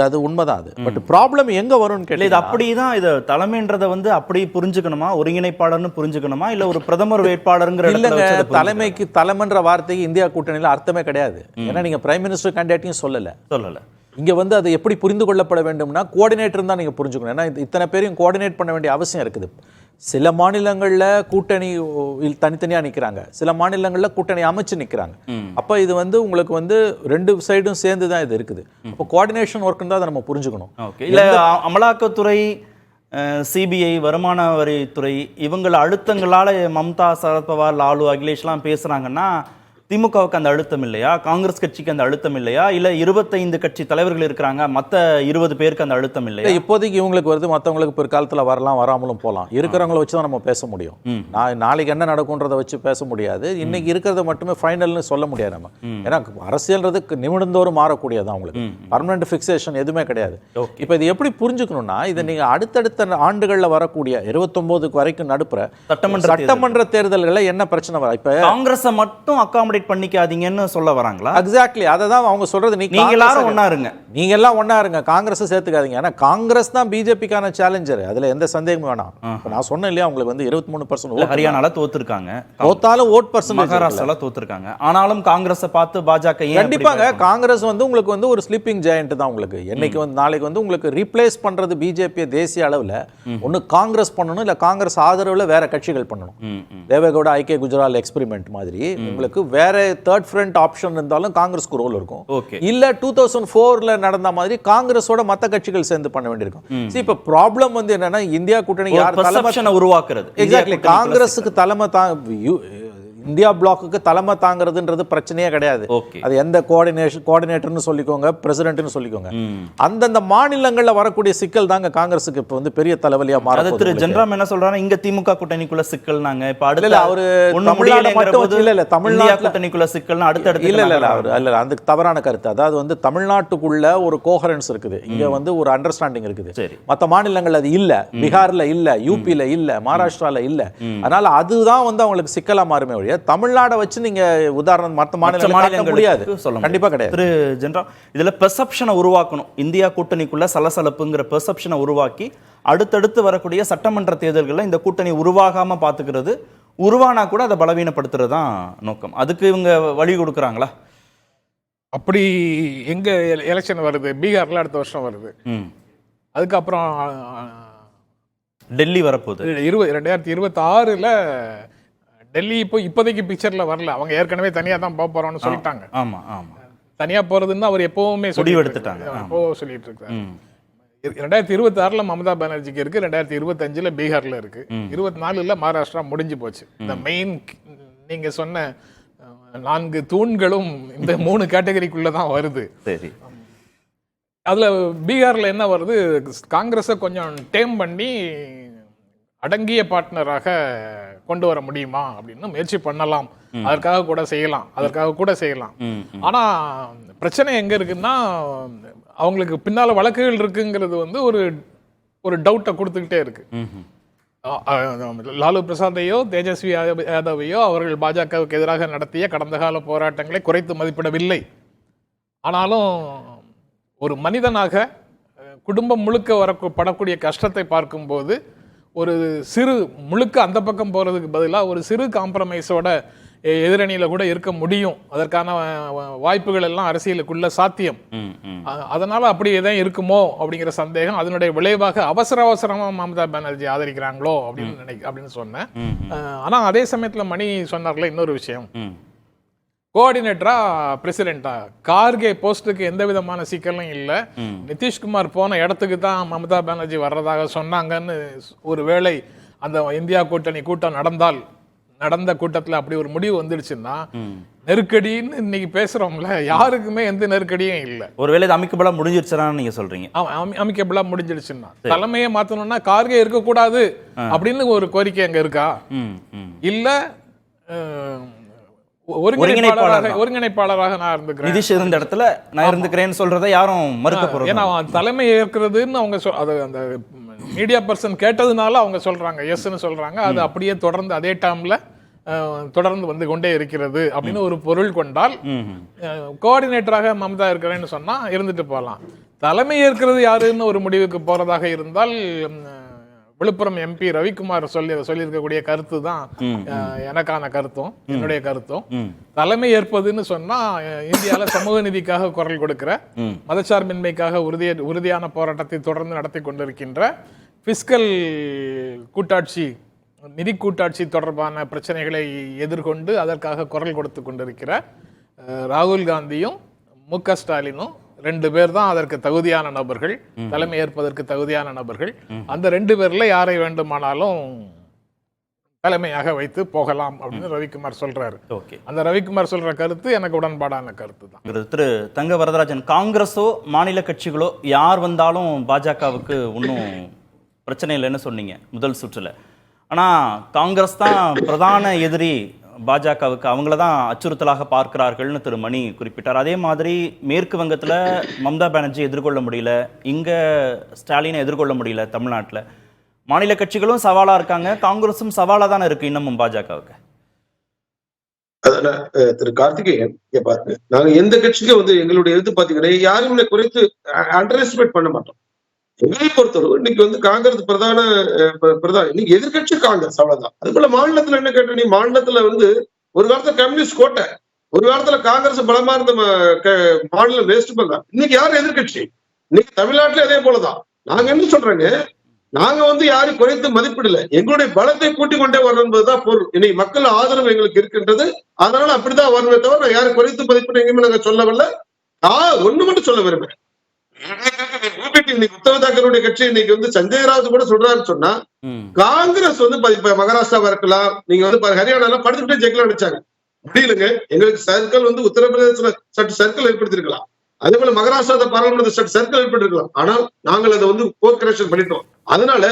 அது உண்மைதான். அது பட் ப்ராப்ளம் எங்கே வரும்னு கேட்டீங்க, இது அப்படி தான் இது தலைமைன்றதை வந்து அப்படி புரிஞ்சுக்கணுமா, ஒருங்கிணைப்பாளர்னு புரிஞ்சுக்கணுமா, இல்லை ஒரு பிரதமர் வேட்பாளருங்கிற? இல்லைங்க, தலைமைக்கு தலைமைன்ற வார்த்தைக்கு இந்தியா கூட்டணியில் அர்த்தமே கிடையாது. ஏன்னா நீங்கள் பிரைம் மினிஸ்டர் கேண்டிடேட்டையும் சொல்லலை. இங்கே வந்து அது எப்படி புரிந்து கொள்ளப்பட வேண்டும்னா கோஆர்டினேட்டர் தான் நீங்கள் புரிஞ்சுக்கணும். ஏன்னா இத்தனை பேரையும் கோஆர்டினேட் பண்ண வேண்டிய அவசியம் இருக்குது. சில மாநிலங்களில் கூட்டணி தனித்தனியாக நிற்கிறாங்க, சில மாநிலங்களில் கூட்டணி அமைச்சு நிற்கிறாங்க. அப்போ இது வந்து உங்களுக்கு வந்து 2 சைடும் சேர்ந்து தான் இது இருக்குது. அப்போ கோஆர்டினேஷன் ஒர்க்குன்னு தான் அதை நம்ம புரிஞ்சுக்கணும். இல்லை அமலாக்கத்துறை, சிபிஐ, வருமான வரித்துறை இவங்கள அழுத்தங்களால் மம்தா, சரத்பவார், லாலு, அகிலேஷ்லாம் பேசுகிறாங்கன்னா திமுகவுக்கு அந்த அழுத்தம் இல்லையா, காங்கிரஸ் கட்சிக்கு அந்த அழுத்தம் இல்லையா, இல்லை 25 கட்சி தலைவர்கள் இருக்கிறாங்க, மற்ற 20 பேருக்கு அந்த அழுத்தம் இல்லையா? இப்போதைக்கு இவங்களுக்கு வருது, மற்றவங்களுக்கு பிற்காலத்தில் வரலாம், வராமலும் போகலாம். இருக்கிறவங்கள வச்சு தான் நம்ம பேச முடியும். நாளைக்கு என்ன நடக்கும்ன்றதை வச்சு பேச முடியாது. இன்னைக்கு இருக்கிறத மட்டுமே ஃபைனல்னு சொல்ல முடியாது நம்ம. ஏன்னா அரசியல்ன்றது நிமிடந்தோறும் மாறக்கூடியதான், உங்களுக்கு பர்மனெண்ட் ஃபிக்ஸேஷன் எதுவுமே கிடையாது. இப்போ இது எப்படி புரிஞ்சுக்கணும்னா, இதை நீங்கள் அடுத்தடுத்த ஆண்டுகளில் வரக்கூடிய 29 வரைக்கும் நடுப்புற சட்டமன்ற தேர்தல்களில் என்ன பிரச்சனை வர, இப்போ காங்கிரஸை மட்டும் அக்காமடேட் பண்ணிக்காதீங்கன்னு சொல்ல வராங்களா? எக்ஸாக்ட்லி அதை தான் அவங்க சொல்றது. நீங்க எல்லாரும் ஒண்ணா இருங்க, நீங்க எல்லாம் ஒண்ணா இருங்க, காங்கிரஸ் சேர்த்துக்காதீங்க. ஏன்னா காங்கிரஸ் தான் பிஜேபிக்கான சேலஞ்சர், அதுல எந்த சந்தேகமும் வேணாம். நான் சொன்னேன் இல்லையா, உங்களுக்கு வந்து 23% ஹரியானால தோத்துருக்காங்க, தோத்தாலும் ஓட் பர்சன்ட் மகாராஷ்டிரால தோத்துருக்காங்க. ஆனாலும் காங்கிரஸை பார்த்து பாஜக கண்டிப்பாங்க காங்கிரஸ் வந்து உங்களுக்கு வந்து ஒரு ஸ்லீப்பிங் ஜெயண்ட் தான். உங்களுக்கு என்னைக்கு வந்து நாளைக்கு வந்து உங்களுக்கு ரீப்ளேஸ் பண்றது பிஜேபி தேசிய அளவில் ஒன்று காங்கிரஸ் பண்ணணும், இல்லை காங்கிரஸ் ஆதரவுல வேற கட்சிகள் பண்ணணும். தேவேகவுடா ஐக்கிய குஜரால் எக்ஸ்பெரிமெண்ட் மாதிரி உங்களுக்கு வேற தேர்ட் ஃப்ரண்ட் ஆப்ஷன் இருந்தாலும் காங்கிரஸ்க்கு ரோல் இருக்கும். இல்ல 2004ல நடந்த மாதிரி காங்கிரஸோட மத்த கட்சிகள் சேர்ந்து பண்ண வேண்டியிருக்கும். இப்ப ப்ராப்ளம் வந்து என்னன்னா, இந்தியா கூட்டணி யார் தலைமை உருவாக்குறது, எக்ஸாக்ட்லி காங்கிரஸுக்கு தலைமை இந்தியா பிளாக்குக்கு தலைமை தாங்கிறதுன்றது பிரச்சனையே கிடையாது. அது எந்த கோஆர்டினேட்டர்னு சொல்லிக்கோங்க, பிரசிடென்ட்னு சொல்லிக்கோங்க, அந்தந்த மாநிலங்களில் வரக்கூடிய சிக்கல் தாங்க காங்கிரஸுக்கு இப்போ வந்து பெரிய தலைவலியா மாறுது. திரு ஜென்ராம் என்ன சொல்றாங்க, இங்க திமுக கூட்டணிக்குள்ள சிக்கல் நாங்க இப்ப அடுத்த அவரு தமிழ்நாடு மட்டும் இல்ல தமிழ்நாடு கூட்டணிக்குள்ள சிக்கல் அடுத்தடுத்து இல்ல அவரு அந்த தவறான கருத்து. அதாவது வந்து தமிழ்நாட்டுக்குள்ள ஒரு கோஹரன்ஸ் இருக்குது, இங்க வந்து ஒரு அண்டர்ஸ்டாண்டிங் இருக்குது. மற்ற மாநிலங்கள் அது இல்ல, பீகார்ல இல்ல, யூபில இல்ல, மகாராஷ்டிரால இல்ல. அதனால அதுதான் வந்து அவங்களுக்கு சிக்கலா மாறுமே ஒழிய தமிழ்நாடை வச்சு நீங்க உதாரணம் மற்ற மாநிலங்களுக்கு முடியாது, கண்டிப்பா கிடையாது. திரு ஜென்ராம், இதுல பெர்செப்ஷனை உருவாக்கணும், இந்தியா கூட்டணிக்குள்ள சலசலப்புங்கிற பெர்செப்ஷனை உருவாக்கி அடுத்தடுத்து வரக்கூடிய சட்டமன்ற தேர்தல்களில் இந்த கூட்டணி உருவாகாம பாத்துக்கிறது, உருவானா கூட அதை பலவீனப்படுத்துறது தான் நோக்கம். அதுக்கு இவங்க வழி கொடுக்குறாங்களா? அப்படி எங்க எலெக்ஷன் வருது, பீகார்ல அடுத்த வருஷம் வருது. அதுக்கப்புறம் டெல்லி வரப்போகுது 2026ல் டெல்லி இப்போதைக்கு பிக்சர்ல வரல. அவங்க ஏற்கனவே தனியா தான் போக போறோம்னு சொல்லிட்டாங்க. ஆமா ஆமா, தனியா போறதுன்னு அவர் எப்பவுமே முடிவெடுத்துட்டாங்க. சொல்லிட்டு இருக்காரு. 2026ல் மமதா பானர்ஜிக்கு இருக்கு, 2025ல் பீகார்ல இருக்கு, 24ல் மகாராஷ்டிரா முடிஞ்சு போச்சு. இந்த மெயின் நீங்க சொன்ன 4 தூண்களும் இந்த 3 கேட்டகரிக்குள்ள தான் வருது. சரி, அதுல பீகார்ல என்ன வருது, காங்கிரஸை கொஞ்சம் டேம் பண்ணி அடங்கிய பார்ட்னராக கொண்டு வர முடியுமா அப்படின்னு முயற்சி பண்ணலாம். அதற்காக கூட செய்யலாம். ஆனா பிரச்சனை எங்க இருக்குன்னா, அவங்களுக்கு பின்னால வழக்குகள் இருக்குங்கிறது வந்து ஒரு டவுட்டை கொடுத்துக்கிட்டே இருக்கு. லாலு பிரசாத்தையோ தேஜஸ்வி யாதவையோ அவர்கள் பாஜகவுக்கு எதிராக நடத்திய கடந்த கால போராட்டங்களை குறைத்து மதிப்பிடவில்லை. ஆனாலும் ஒரு மனிதனாக குடும்பம் முழுக்க படக்கூடிய கஷ்டத்தை பார்க்கும்போது ஒரு சிறு முழுக்க அந்த பக்கம் போறதுக்கு பதிலாக ஒரு சிறு காம்ப்ரமைஸோட எதிரணியில கூட இருக்க முடியும். அதற்கான வாய்ப்புகள் எல்லாம் அரசியலுக்குள்ள சாத்தியம். அதனால அப்படி எதாவது இருக்குமோ அப்படிங்கிற சந்தேகம். அதனுடைய விளைவாக அவசரமா மமதா பானர்ஜி ஆதரிக்கிறாங்களோ அப்படின்னு சொன்னேன். ஆனா அதே சமயத்துல மணி சொன்னார்ல இன்னொரு விஷயம், கோஆர்டினேட்டரா பிரசிடென்டா கார்கே போஸ்டுக்கு எந்த விதமான சிக்கலும் இல்லை. நிதிஷ்குமார் போன இடத்துக்கு தான் மமதா பானர்ஜி வர்றதாக சொன்னாங்கன்னு ஒரு வேளை அந்த இந்தியா கூட்டணி கூட்டம் நடந்த கூட்டத்தில் அப்படி ஒரு முடிவு வந்துடுச்சுன்னா, நெருக்கடின்னு இன்னைக்கு பேசுறோம்ல, யாருக்குமே எந்த நெருக்கடியும் இல்லை. ஒருவேளை இது அமிக்கபிளா முடிஞ்சிருச்சுன்னா நீங்க சொல்றீங்க. அமிக்கபிளா முடிஞ்சிடுச்சுன்னா தலைமையை மாத்தணும்னா கார்கே இருக்கக்கூடாது அப்படின்னு ஒரு கோரிக்கை அங்க இருக்கா? இல்ல ஒருங்கிணைப்பாளராக நான் இருந்துக்கிறேன், நிதிஷ் இருந்த இடத்துல நான் இருந்துக்கிறேன்னு சொல்றதை யாரும் மறுக்க போறது. ஏன்னா தலைமை ஏற்கிறதுன்னு அவங்க அந்த மீடியா பர்சன் கேட்டதுனால அவங்க சொல்றாங்க, எஸ்ன்னு சொல்றாங்க. அது அப்படியே தொடர்ந்து அதே டேர்ம்ல தொடர்ந்து வந்து கொண்டே இருக்கிறது அப்படின்னு ஒரு பொருள் கொண்டால், கோஆர்டினேட்டராக மமதா இருக்கிறேன்னு சொன்னா இருந்துட்டு போகலாம். தலைமை ஏற்கிறது யாருன்னு ஒரு முடிவுக்கு போறதாக இருந்தால், விழுப்புரம் எம்பி ரவிக்குமார் சொல்லியிருக்கக்கூடிய கருத்து தான் எனக்கான கருத்தும் என்னுடைய கருத்தும். தலைமை ஏற்பதுன்னு சொன்னா இந்தியால சமூக நீதிக்காக குரல் கொடுக்கிற, மதச்சார்பின்மைக்காக உறுதியான போராட்டத்தை தொடர்ந்து நடத்தி கொண்டிருக்கின்ற, பிஸ்கல் கூட்டாட்சி நிதி கூட்டாட்சி தொடர்பான பிரச்சனைகளை எதிர்கொண்டு அதற்காக குரல் கொடுத்து கொண்டிருக்கிற ராகுல் காந்தியும் மு.க. ஸ்டாலினும் 2 பேர் தான் அதற்கு தகுதியான நபர்கள், தலைமை ஏற்பதற்கு தகுதியான நபர்கள். அந்த 2 பேர்ல யாரை வேண்டுமானாலும் தலைமையாக வைத்து போகலாம் அப்படின்னு ரவிக்குமார் சொல்றாரு. அந்த ரவிக்குமார் சொல்ற கருத்து எனக்கு உடன்பாடான கருத்து தான். திரு தங்க வரதராஜன், காங்கிரஸோ மாநில கட்சிகளோ யார் வந்தாலும் பாஜகவுக்கு ஒன்றும் பிரச்சனை இல்லைன்னு சொன்னீங்க முதல் சுற்றுல. ஆனா காங்கிரஸ் தான் பிரதான எதிரி பாஜகவுக்கு, அவங்கள தான் அச்சுறுத்தலாக பார்க்கிறார்கள்னு திரு மணி குறிப்பிட்டார். அதே மாதிரி மேற்கு வங்கத்தில் மம்தா பானர்ஜி எதிர்கொள்ள முடியல, இங்கே ஸ்டாலினை எதிர்கொள்ள முடியல. தமிழ்நாட்டில் மாநில கட்சிகளும் சவாலாக இருக்காங்க, காங்கிரஸும் சவாலாக தானே இருக்கு இன்னமும் பாஜகவுக்கு. அதனால திரு கார்த்திகேயன் பாருங்க, நாங்க எந்த கட்சிக்கும் வந்து எங்களுடைய இது பாத்தீங்கன்னா யாரும் குறைத்து அண்டர் எஸ்டிமேட் பண்ண மாட்டோம். எங்களை பொறுத்தவரை இன்னைக்கு வந்து காங்கிரஸ் பிரதான இன்னைக்கு எதிர்கட்சி காங்கிரஸ், அவ்வளவுதான். அது போல மாநிலத்துல என்ன கேட்ட, நீ மாநிலத்துல வந்து ஒரு காலத்துல கம்யூனிஸ்ட் கோட்டை, ஒரு காலத்துல காங்கிரஸ் பலமா இருந்த மாநிலம் வேஸ்ட் பண்ணலாம். இன்னைக்கு யாரும் எதிர்கட்சி, இன்னைக்கு தமிழ்நாட்டுல அதே போலதான். நாங்க என்ன சொல்றேங்க, நாங்க வந்து யாரும் குறைத்து மதிப்பிடல, எங்களுடைய பலத்தை கூட்டிக் கொண்டே வரணும் என்பதுதான் பொருள். இன்னைக்கு மக்கள் ஆதரவு எங்களுக்கு இருக்கின்றது, அதனால அப்படிதான் வரணுமே தவிர நான் யாரும் குறைத்து மதிப்பிட எங்கேயுமே நாங்க சொல்லவில்லை. ஒண்ணு மட்டும் சொல்ல விரும்புறேன், உத்தவ் தாக்கரேவுடைய கட்சி இன்னைக்கு வந்து சஞ்சய் ராவத் கூட சொல்றாருன்னு சொன்னா, காங்கிரஸ் வந்து மகாராஷ்டிராவா இருக்கலாம், நீங்க வந்து ஹரியானா படுத்துக்கிட்டே ஜெயிக்கலாம் நினைச்சாங்க, முடியலங்க. எங்களுக்கு சர்க்கிள் வந்து உத்தரப்பிரதேசத்துல சற்று சர்க்கிள் ஏற்படுத்திருக்கலாம், அதே போல மகாராஷ்டிரா பாராளுமன்ற சற்று சர்க்கிள் ஏற்பட்டிருக்கலாம். ஆனால் நாங்கள் அதை வந்து கோர்கரேஷன் பண்ணிட்டோம். அதனால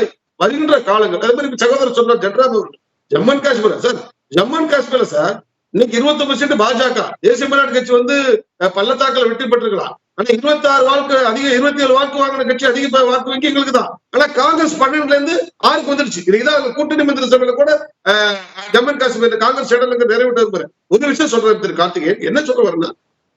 வருகின்ற காலங்கள், அதே மாதிரி சகோதரர் சொன்னார் ஜென்ராம் அவர்கள், Jammu and Kashmir sir, Jammu and காஷ்மீர்ல சார் இன்னைக்கு 29% பாஜக, தேசிய மாநாட்டு கட்சி வந்து பள்ளத்தாக்கில் வெற்றி பெற்றிருக்கலாம். ஆனா 26 வாக்கு அதிக 27 வாக்கு வாங்கின கட்சி அதிக வாக்கு வங்கி எங்களுக்கு தான். ஆனா காங்கிரஸ் 12ல இருந்து 6க்கு வந்துருச்சு. இதுதான் கூட்டணி மந்திரி சபையில கூட ஜம்மு அண்ட் காஷ்மீர் காங்கிரஸ் இடங்களுக்கு நிறைவேற்ற ஒரு விஷயம் சொல்றேன் திரு கார்த்திகேயன். என்ன சொல்ல வரேன்னா,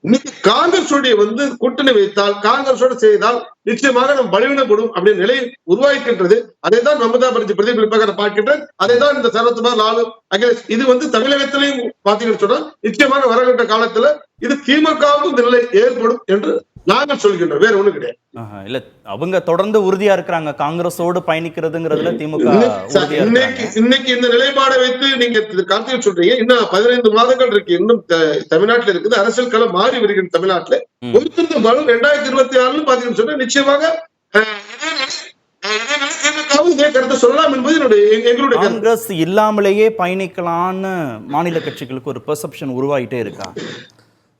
இன்னைக்கு காங்கிரஸுடைய கூட்டணி வைத்தால், காங்கிரஸோட செய்தால் நிச்சயமாக நம்ம பலவீனப்படும் அப்படின்னு நிலை உருவாக்கின்றது. அதை தான் மமதா பானர்ஜி பிரதிபலிப்பாக பார்க்கின்றேன். அதை தான் இந்த சரத்குமார், லாலு, அகிலேஷ் இது தமிழகத்திலையும் பாத்தீங்கன்னு சொன்னா நிச்சயமாக வருகின்ற காலத்துல இது திமுகவுக்கும் இந்த நிலை ஏற்படும் என்று நாங்கள் சொல்கின்றோம். வேற ஒண்ணு கிடையாது. இல்ல அவங்க தொடர்ந்து உறுதியா இருக்கிறாங்க, காங்கிரஸோடு பயணிக்கிறதுங்கிறதுல திமுக உறுதியா இருக்காங்க. இன்னைக்கு இந்த நிலைப்பாடை வைத்து நீங்க கார்த்திகை சொல்றீங்க. இன்னும் 15 மாதங்கள் இருக்கு. இன்னும் தமிழ்நாட்டில் இருக்குது. அரசியல் களம் மாறி வருகின்ற தமிழ்நாட்டுல ஒருத்தர் பலம் 2026 பாத்தீங்கன்னு சொன்னா நிச்சயமாக கருத்து சொல்லலாம் என்பது எங்களுடைய காங்கிரஸ் இல்லாமலேயே பயணிக்கலான்னு மாநில கட்சிகளுக்கு ஒரு பெர்செப்ஷன் உருவாயிட்டே இருக்கா?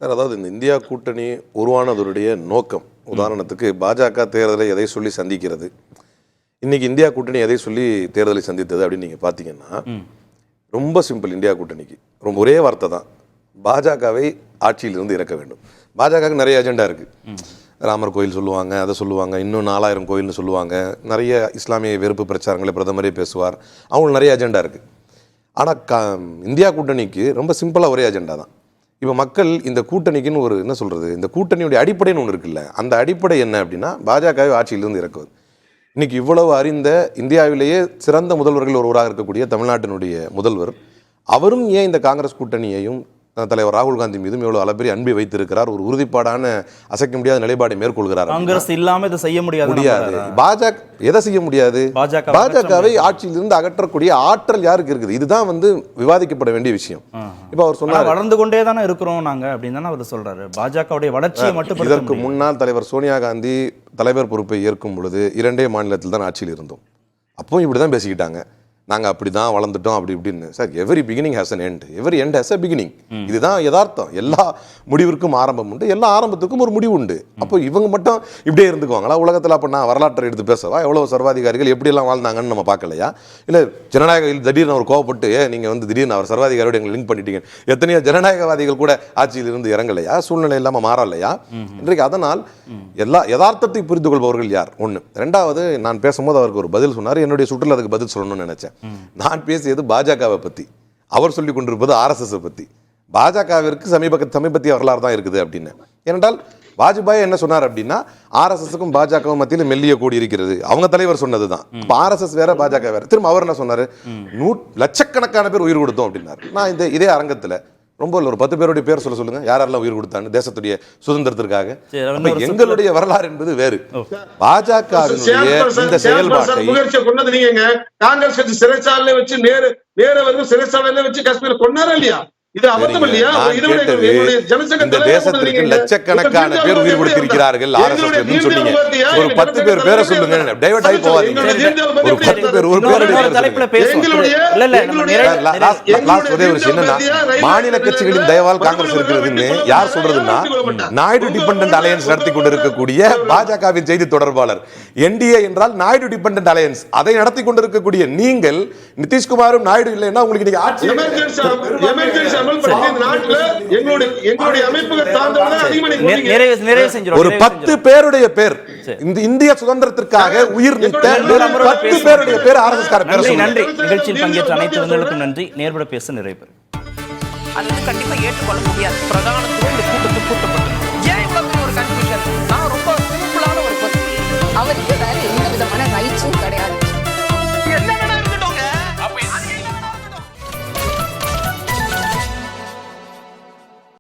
அதாவது இந்த இந்தியா கூட்டணி உருவானதனுடைய நோக்கம், உதாரணத்துக்கு பாஜக தேர்தலை எதை சொல்லி சந்திக்கிறது, இன்னைக்கு இந்தியா கூட்டணி எதை சொல்லி தேர்தலை சந்தித்தது அப்படின்னு நீங்கள் பார்த்தீங்கன்னா ரொம்ப சிம்பிள். இந்தியா கூட்டணிக்கு ரொம்ப ஒரே வார்த்தை தான், பாஜகவை ஆட்சியிலிருந்து இறக்க வேண்டும். பாஜகவுக்கு நிறைய அஜெண்டா இருக்குது. ராமர் கோயில் சொல்லுவாங்க, அதை சொல்லுவாங்க, இன்னும் 4000 கோயில்னு சொல்லுவாங்க, நிறைய இஸ்லாமிய வெறுப்பு பிரச்சாரங்களை பிரதமரே பேசுவார், அவங்களுக்கு நிறைய அஜெண்டா இருக்குது. ஆனால் இந்தியா கூட்டணிக்கு ரொம்ப சிம்பிளாக ஒரே அஜெண்டா தான். இப்போ மக்கள் இந்த கூட்டணிக்குன்னு ஒரு என்ன சொல்கிறது, இந்த கூட்டணியுடைய அடிப்படைன்னு ஒன்று இருக்குல்ல, அந்த அடிப்படை என்ன அப்படின்னா பாஜகவை ஆட்சியிலிருந்து இறக்குவது. இன்னைக்கு இவ்வளவு அறிந்த இந்தியாவிலேயே சிறந்த முதல்வர்கள் ஒருவராக இருக்கக்கூடிய தமிழ்நாட்டினுடைய முதல்வர், அவரும் ஏன் இந்த காங்கிரஸ் கூட்டணியையும் தலைவர் ராகுல் காந்தி மீதும் எவ்வளவு அளப்பெரிய அன்பை வைத்திருக்கிறார், ஒரு உறுதிப்பாடான அசைக்க முடியாத நிலைப்பாடை மேற்கொள்கிறார். காங்கிரஸ் இல்லாம இதை செய்ய முடியாது. பாஜக எதை செய்ய முடியாது? பாஜகவை ஆட்சியிலிருந்து அகற்றக்கூடிய ஆற்றல் யாருக்கு இருக்குது? இதுதான் விவாதிக்கப்பட வேண்டிய விஷயம். இப்ப அவர் சொன்னார், வளர்ந்து கொண்டே தானே இருக்கிறோம் நாங்க அப்படின்னு தானே அவர் சொல்றாரு. பாஜகவுடைய வளர்ச்சியை மட்டும் இதற்கு முன்னால் தலைவர் சோனியா காந்தி தலைவர் பொறுப்பை ஏற்கும் பொழுது 2 மாநிலத்தில் தான் ஆட்சியில் இருந்தோம். அப்பவும் இப்படிதான் பேசிக்கிட்டாங்க, நாங்கள் அப்படி தான் வளர்ந்துட்டோம் அப்படி இப்படின்னு. Sir, every beginning has an end, every end has a beginning. இதுதான் யதார்த்தம். எல்லா முடிவிற்கும் ஆரம்பம் உண்டு, எல்லா ஆரம்பத்துக்கும் ஒரு முடிவு உண்டு. அப்போ இவங்க மட்டும் இப்படியே இருந்துக்குவாங்களா உலகத்தில்? அப்போ நான் வரலாற்றை எடுத்து பேசவா? எவ்வளோ சர்வாதிகாரிகள் எப்படியெல்லாம் வாழ்ந்தாங்கன்னு நம்ம பார்க்கலையா? இல்லை ஜனநாயக திடீர்னு அவர் கோவப்பட்டு நீங்கள் திடீர்னு அவர் சர்வாதிகாரியோட எங்களை லிங்க் பண்ணிட்டீங்க, எத்தனையோ ஜனநாயகவாதிகள் கூட ஆட்சியில் இருந்து இறங்கலையா? சூழ்நிலை இல்லாமல் மாறலையா இன்றைக்கு? அதனால் எல்லா யதார்த்தத்தை புரிந்து கொள்பவர்கள் யார்? ஒன்று. ரெண்டாவது, நான் பேசும்போது அவருக்கு ஒரு பதில் சொன்னார், என்னுடைய சுற்றுலா அதுக்கு பதில் சொல்லணும்னு நினைச்சேன். நான் பேசியது பாஜகவை பத்தி, அவர் சொல்லிக் கொண்டிருப்பது RSS பத்தி. பாஜகவிற்கு சமீபத்திய வரலாறு தான் இருக்குது அப்படின்னு. ஏனென்றால் வாஜ்பாய் என்ன சொன்னார் அப்படின்னா, RSSக்கும் பாஜகவும் மத்தியில் மெல்லிய கோடி இருக்கிறது, அவங்க தலைவர் சொன்னதுதான். இப்போ RSS வேற, பாஜக வேற. திரும்ப அவர் என்ன சொன்னாரு, லட்சக்கணக்கான பேர் உயிர் கொடுத்தோம் அப்படின்னாரு. நான் இதே அரங்கத்தில் ரொம்ப ஒரு 10 பேருடைய பேர் சொல்லுங்க, யாரெல்லாம் உயிர் கொடுத்தான்னு தேசத்துடைய சுதந்திரத்திற்காக. எங்களுடைய வரலாறு என்பது வேறு. பாஜகவினுடைய இந்த செயல்பாட்டை காங்கிரஸ் கட்சி சிறைச்சாலையில வச்சு நேர சிறைச்சாலையில வச்சு காஷ்மீர் கொண்டாரா இல்லையா? இது அபத்தம் இல்லையா? இந்த தேசத்திற்கு லட்சக்கணக்கான பேர் உயிர் கொடுத்திருக்கிறார்கள் RSS சொன்னீங்க. ஒரு 10 பேர் பேரை சொல்லுங்க, டைவர்ட் ஆகி போவாதீங்க. ஒரு 10 பேர் ஒரு மாநில கட்சிகளின் தயவால் காங்கிரஸ் இருக்கிறதுன்னு யார் சொல்றதுன்னா, நாயுடு டிபெண்டன்ட் அலையன்ஸ் நடத்தி கொண்டிருக்கக்கூடிய பாஜகவின் செய்தி தொடர்பாளர். NDA என்றால் நாயுடு டிபெண்டன்ட் அலையன்ஸ், அதை நடத்தி கொண்டிருக்கக்கூடிய நீங்கள், நிதிஷ்குமாரும் நாயுடு இல்லைன்னா உங்களுக்கு இன்னைக்கு ஆட்சி ஒரு 10 பேருடைய பேர், இந்த இந்திய சுதந்திரத்திற்காக உயிர் நீத்த 10 பேருடைய பேர் RSS கார பேர். நன்றி. நிகழ்ச்சியில் பங்கேற்ற அனைத்து உங்களுக்கும் நன்றி. நேர்பட பேச நிறைய பேர் அது கண்டிப்பா ஏற்றுக்கொள்ள முடியாது. பிரதான கூட்டத்துக்கு கூட்டப்பட்டு